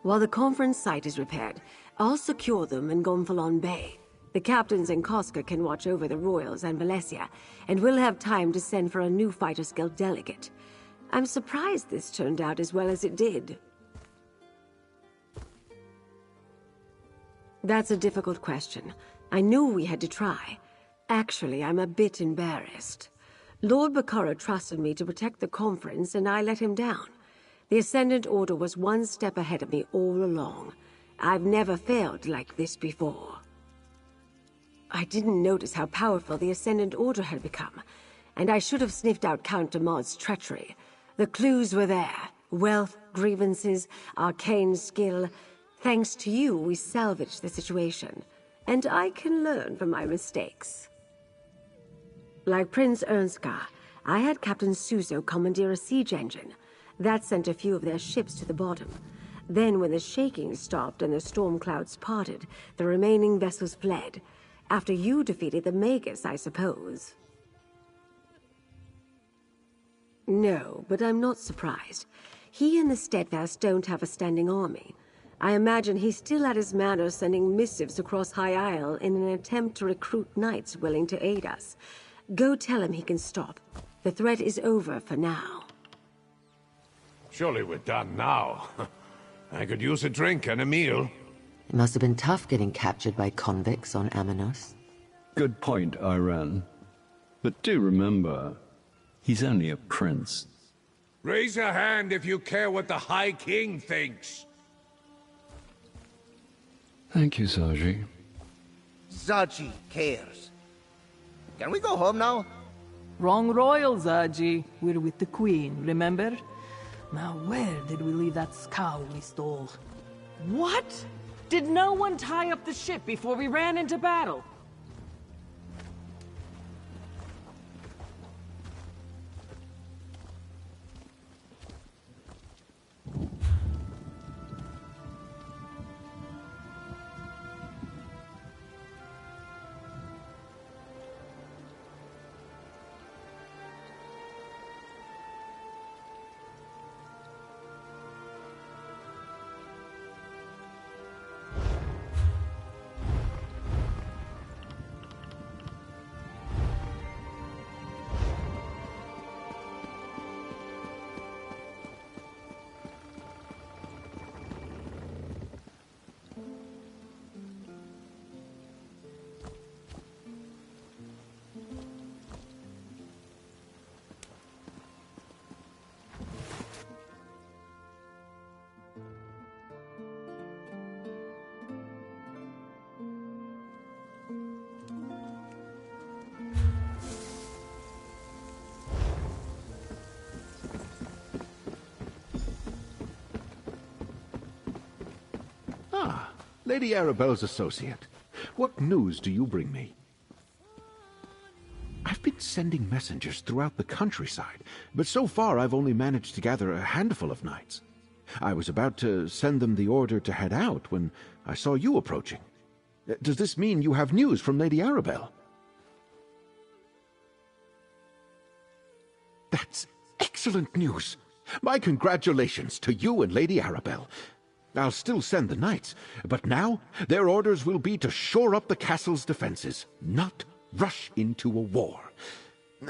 While the conference site is repaired, I'll secure them in Gonfalon Bay. The captains in Koska can watch over the Royals and Valencia, and we'll have time to send for a new Fighters Guild delegate. I'm surprised this turned out as well as it did. That's a difficult question. I knew we had to try. Actually, I'm a bit embarrassed. Lord Bacaro trusted me to protect the conference, and I let him down. The Ascendant Order was one step ahead of me all along. I've never failed like this before. I didn't notice how powerful the Ascendant Order had become, and I should have sniffed out Count Demard's treachery. The clues were there. Wealth, grievances, arcane skill. Thanks to you, we salvaged the situation. And I can learn from my mistakes. Like Prince Ernskar, I had Captain Suzo commandeer a siege engine. That sent a few of their ships to the bottom. Then, when the shaking stopped and the storm clouds parted, the remaining vessels fled. After you defeated the Magus, I suppose. No, but I'm not surprised. He and the Steadfast don't have a standing army. I imagine he's still at his manor sending missives across High Isle in an attempt to recruit knights willing to aid us. Go tell him he can stop. The threat is over for now. Surely we're done now. I could use a drink and a meal. It must have been tough getting captured by convicts on Amanos. Good point, Iran. But do remember, he's only a prince. Raise a hand if you care what the High King thinks. Thank you, Zaji. Zaji cares. Can we go home now? Wrong royal, Zaji. We're with the Queen, remember? Now where did we leave that scow we stole? What? Did no one tie up the ship before we ran into battle? Lady Arabelle's associate. What news do you bring me? I've been sending messengers throughout the countryside, but so far I've only managed to gather a handful of knights. I was about to send them the order to head out when I saw you approaching. Does this mean you have news from Lady Arabelle? That's excellent news. My congratulations to you and Lady Arabelle. I'll still send the knights, but now their orders will be to shore up the castle's defenses, not rush into a war.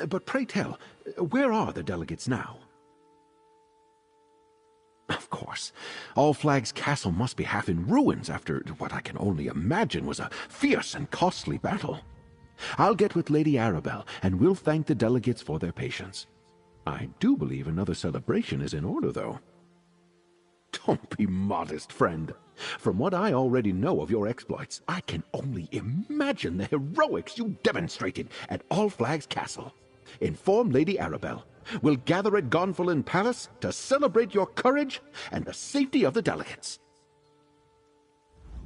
But pray tell, where are the delegates now? Of course, All Flags Castle must be half in ruins after what I can only imagine was a fierce and costly battle. I'll get with Lady Arabelle, and we'll thank the delegates for their patience. I do believe another celebration is in order, though. Don't be modest, friend. From what I already know of your exploits, I can only imagine the heroics you demonstrated at All Flags Castle. Inform Lady Arabelle. We'll gather at Gonfalon Palace to celebrate your courage and the safety of the delegates.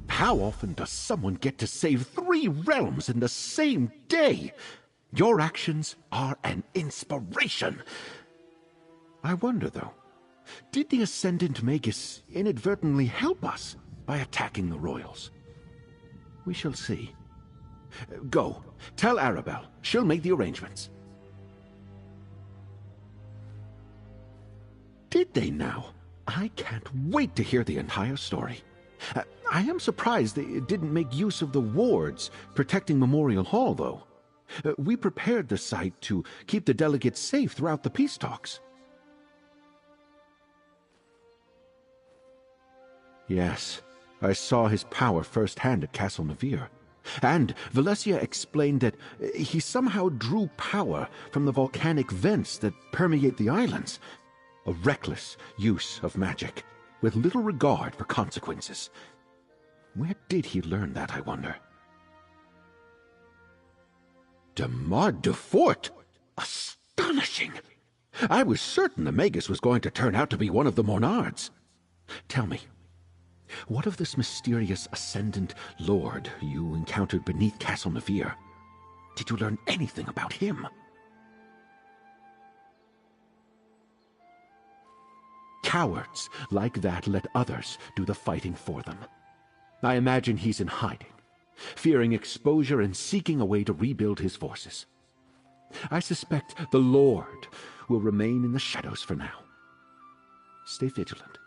How often does someone get to save 3 realms in the same day? Your actions are an inspiration. I wonder, though, did the Ascendant Magus inadvertently help us by attacking the royals? We shall see. Go, tell Arabelle. She'll make the arrangements. Did they now? I can't wait to hear the entire story. I am surprised they didn't make use of the wards protecting Memorial Hall, though. We prepared the site to keep the delegates safe throughout the peace talks. Yes, I saw his power firsthand at Castle Navir. And Valencia explained that he somehow drew power from the volcanic vents that permeate the islands. A reckless use of magic, with little regard for consequences. Where did he learn that, I wonder? Demar de Fort? Astonishing! I was certain the Magus was going to turn out to be one of the Monards. Tell me, what of this mysterious Ascendant Lord you encountered beneath Castle Navir? Did you learn anything about him? Cowards like that let others do the fighting for them. I imagine he's in hiding, fearing exposure and seeking a way to rebuild his forces. I suspect the Lord will remain in the shadows for now. Stay vigilant.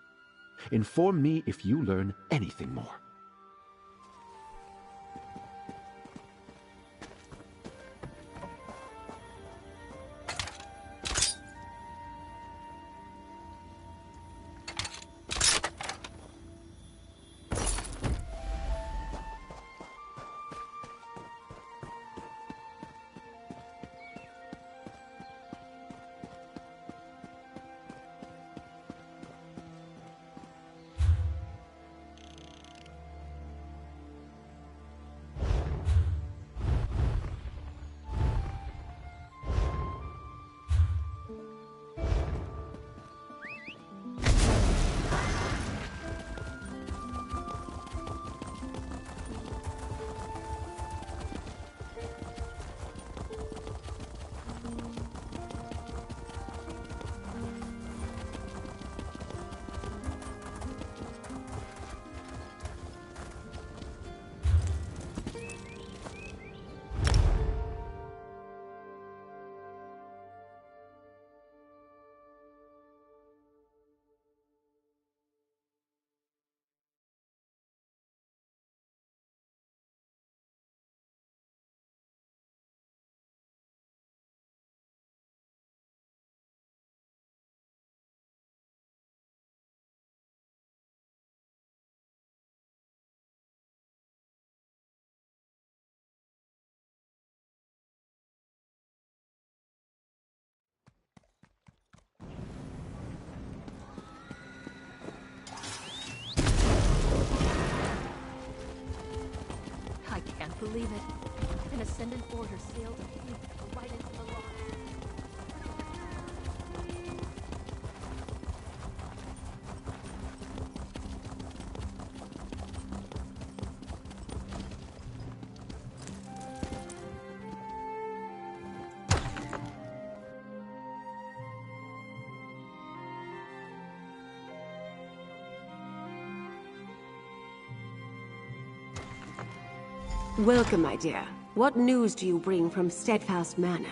Inform me if you learn anything more. I can't believe it. An Ascendant Order sailed right into the lock. Welcome, my dear. What news do you bring from Steadfast Manor?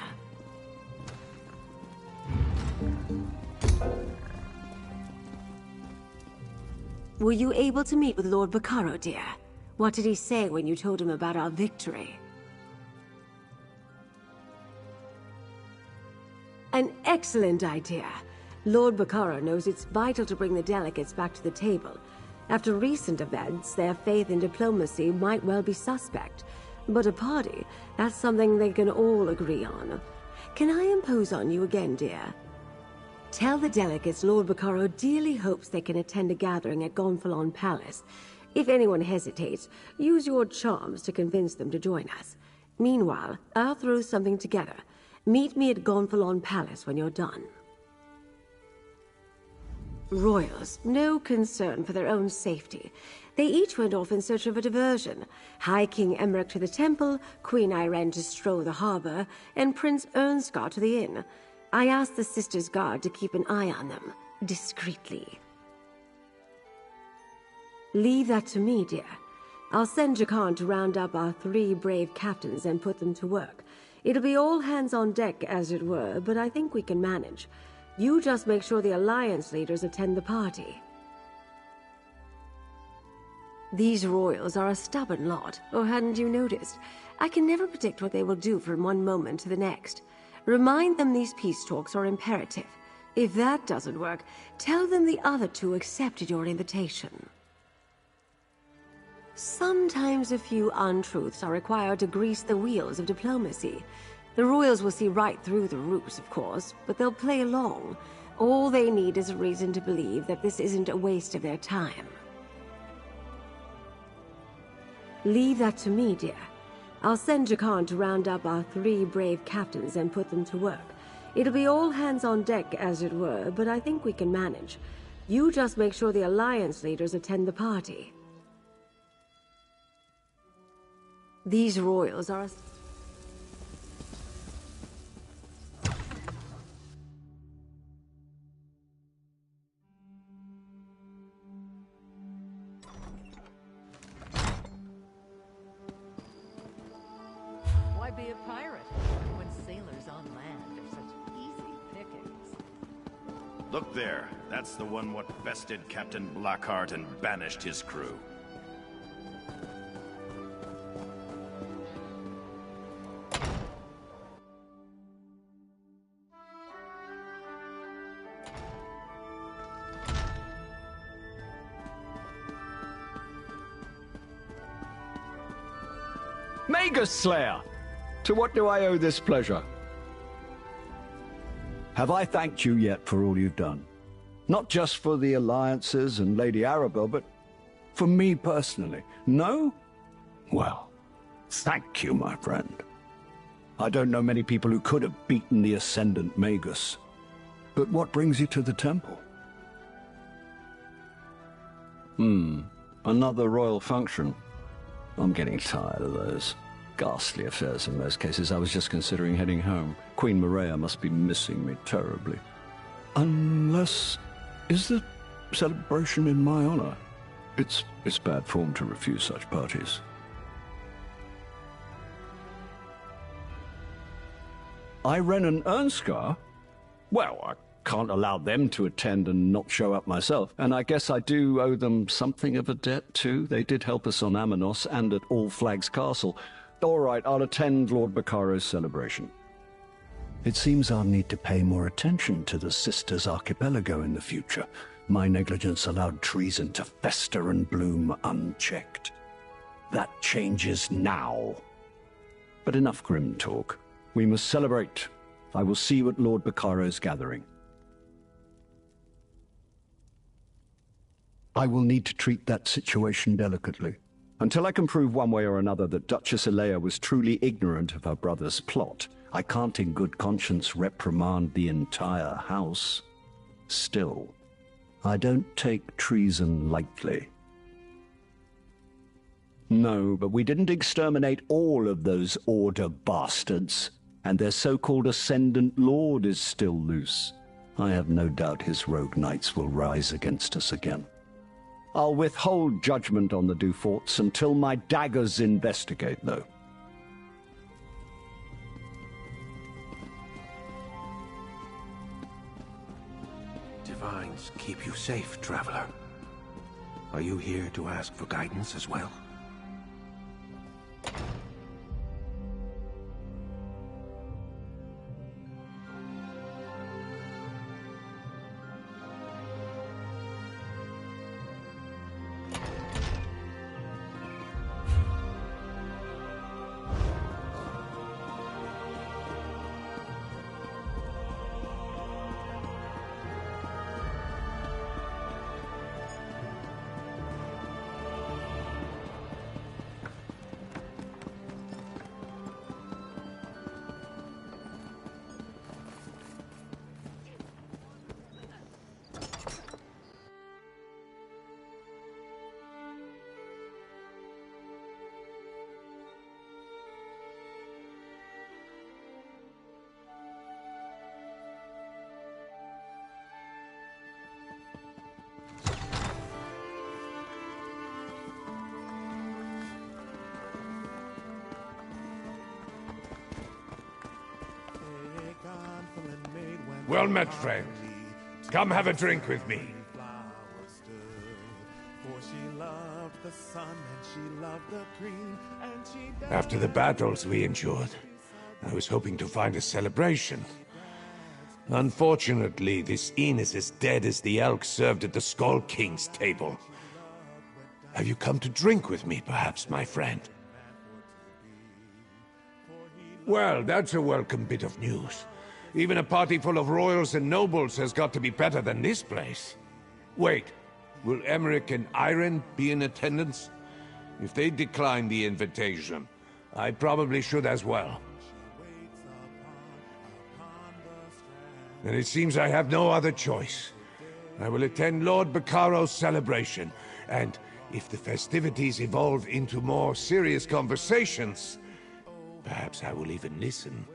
Were you able to meet with Lord Baccaro, dear? What did he say when you told him about our victory? An excellent idea. Lord Baccaro knows it's vital to bring the delegates back to the table. After recent events, their faith in diplomacy might well be suspect. But a party, that's something they can all agree on. Can I impose on you again, dear? Tell the delegates Lord Baccaro dearly hopes they can attend a gathering at Gonfalon Palace. If anyone hesitates, use your charms to convince them to join us. Meanwhile, I'll throw something together. Meet me at Gonfalon Palace when you're done. Royals, no concern for their own safety. They each went off in search of a diversion. High King Emmerich to the temple, Queen Irene to stroll the harbor, and Prince Ernskar to the inn. I asked the Sisters' Guard to keep an eye on them, discreetly. Leave that to me, dear. I'll send Jakan to round up our 3 brave captains and put them to work. It'll be all hands on deck, as it were, but I think we can manage. You just make sure the Alliance leaders attend the party. These royals are a stubborn lot, or hadn't you noticed? I can never predict what they will do from one moment to the next. Remind them these peace talks are imperative. If that doesn't work, tell them the other 2 accepted your invitation. Sometimes a few untruths are required to grease the wheels of diplomacy. The royals will see right through the ruse, of course, but they'll play along. All they need is a reason to believe that this isn't a waste of their time. Leave that to me, dear. I'll send Jakan to round up our 3 brave captains and put them to work. It'll be all hands on deck, as it were, but I think we can manage. You just make sure the Alliance leaders attend the party. These royals are... be a pirate when sailors on land are such easy pickings. Look there. That's the one what bested Captain Blackheart and banished his crew. Magus Slayer! To what do I owe this pleasure? Have I thanked you yet for all you've done? Not just for the alliances and Lady Arabelle, but for me personally. No? Well, thank you, my friend. I don't know many people who could have beaten the Ascendant Magus. But what brings you to the temple? Another royal function. I'm getting tired of those ghastly affairs in most cases. I was just considering heading home. Queen Maria must be missing me terribly. Unless... is the celebration in my honor? It's bad form to refuse such parties. Irene and Ernskar? Well, I can't allow them to attend and not show up myself. And I guess I do owe them something of a debt, too. They did help us on Amanos and at All Flags Castle. All right, I'll attend Lord Baccaro's celebration. It seems I'll need to pay more attention to the Sisters Archipelago in the future. My negligence allowed treason to fester and bloom unchecked. That changes now. But enough grim talk. We must celebrate. I will see you at Lord Baccaro's gathering. I will need to treat that situation delicately. Until I can prove one way or another that Duchess Elea was truly ignorant of her brother's plot, I can't in good conscience reprimand the entire house. Still, I don't take treason lightly. No, but we didn't exterminate all of those Order bastards, and their so-called Ascendant Lord is still loose. I have no doubt his rogue knights will rise against us again. I'll withhold judgment on the Duforts until my daggers investigate, though. Divines keep you safe, traveler. Are you here to ask for guidance as well? Well met, friend. Come have a drink with me. After the battles we endured, I was hoping to find a celebration. Unfortunately, this inn is as dead as the elk served at the Skull King's table. Have you come to drink with me, perhaps, my friend? Well, that's a welcome bit of news. Even a party full of royals and nobles has got to be better than this place. Wait, will Emmerich and Irene be in attendance? If they decline the invitation, I probably should as well. Then it seems I have no other choice. I will attend Lord Baccaro's celebration, and if the festivities evolve into more serious conversations, perhaps I will even listen.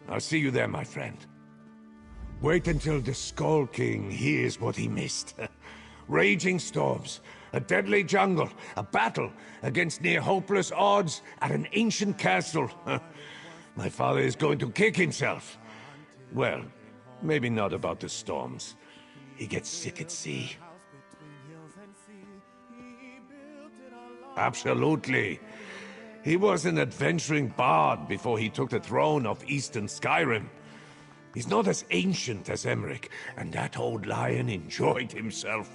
I'll see you there, my friend. Wait until the Skull King hears what he missed. Raging storms, A deadly jungle, a battle against near hopeless odds at an ancient castle. My father is going to kick himself. Well, maybe not about the storms. He gets sick at sea. Absolutely. He was an adventuring bard before he took the throne of Eastern Skyrim. He's not as ancient as Emmerich, and that old lion enjoyed himself.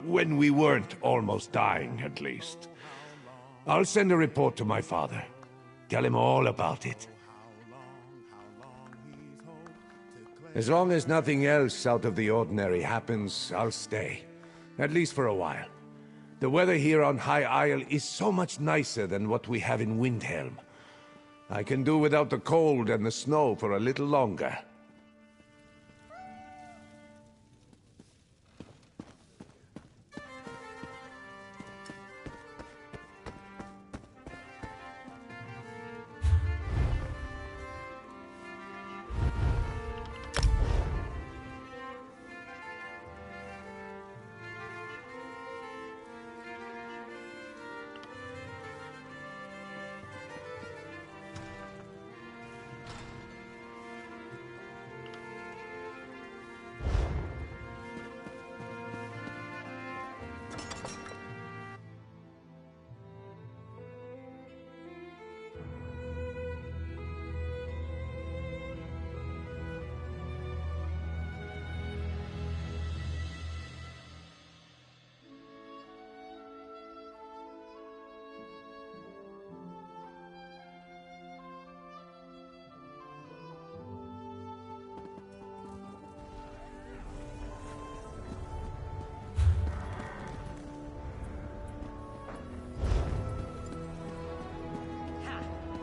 When we weren't almost dying, at least. I'll send a report to my father. Tell him all about it. As long as nothing else out of the ordinary happens, I'll stay. At least for a while. The weather here on High Isle is so much nicer than what we have in Windhelm. I can do without the cold and the snow for a little longer.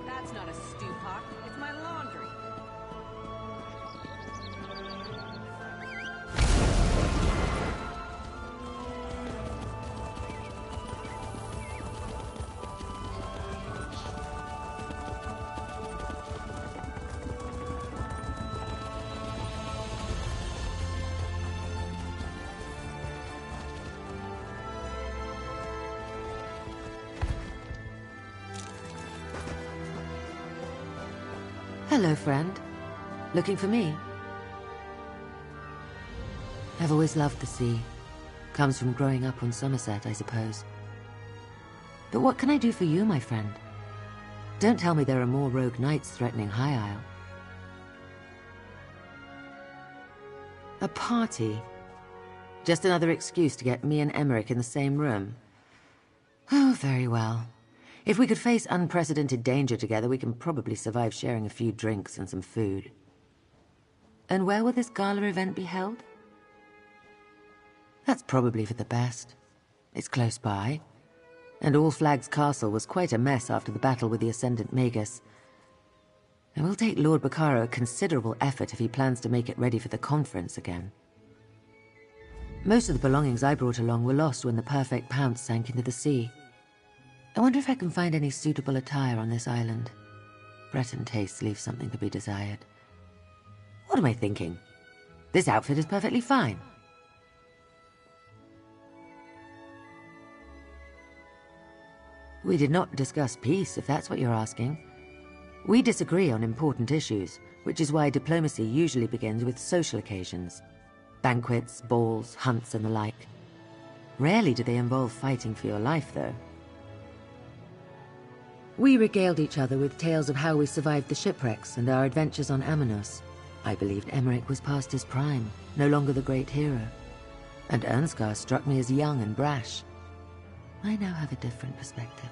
That's not a stew pot. It's my laundry. Hello, friend. Looking for me? I've always loved the sea. Comes from growing up on Somerset, I suppose. But what can I do for you, my friend? Don't tell me there are more rogue knights threatening High Isle. A party? Just another excuse to get me and Emmerich in the same room? Oh, very well. If we could face unprecedented danger together, we can probably survive sharing a few drinks and some food. And where will this gala event be held? That's probably for the best. It's close by. And All Flags Castle was quite a mess after the battle with the Ascendant Magus. It will take Lord Bacaro a considerable effort if he plans to make it ready for the conference again. Most of the belongings I brought along were lost when the Perfect Pounce sank into the sea. I wonder if I can find any suitable attire on this island. Breton tastes leave something to be desired. What am I thinking? This outfit is perfectly fine. We did not discuss peace, if that's what you're asking. We disagree on important issues, which is why diplomacy usually begins with social occasions. Banquets, balls, hunts, and the like. Rarely do they involve fighting for your life, though. We regaled each other with tales of how we survived the shipwrecks and our adventures on Amanos. I believed Emmerich was past his prime, no longer the great hero. And Ernskar struck me as young and brash. I now have a different perspective.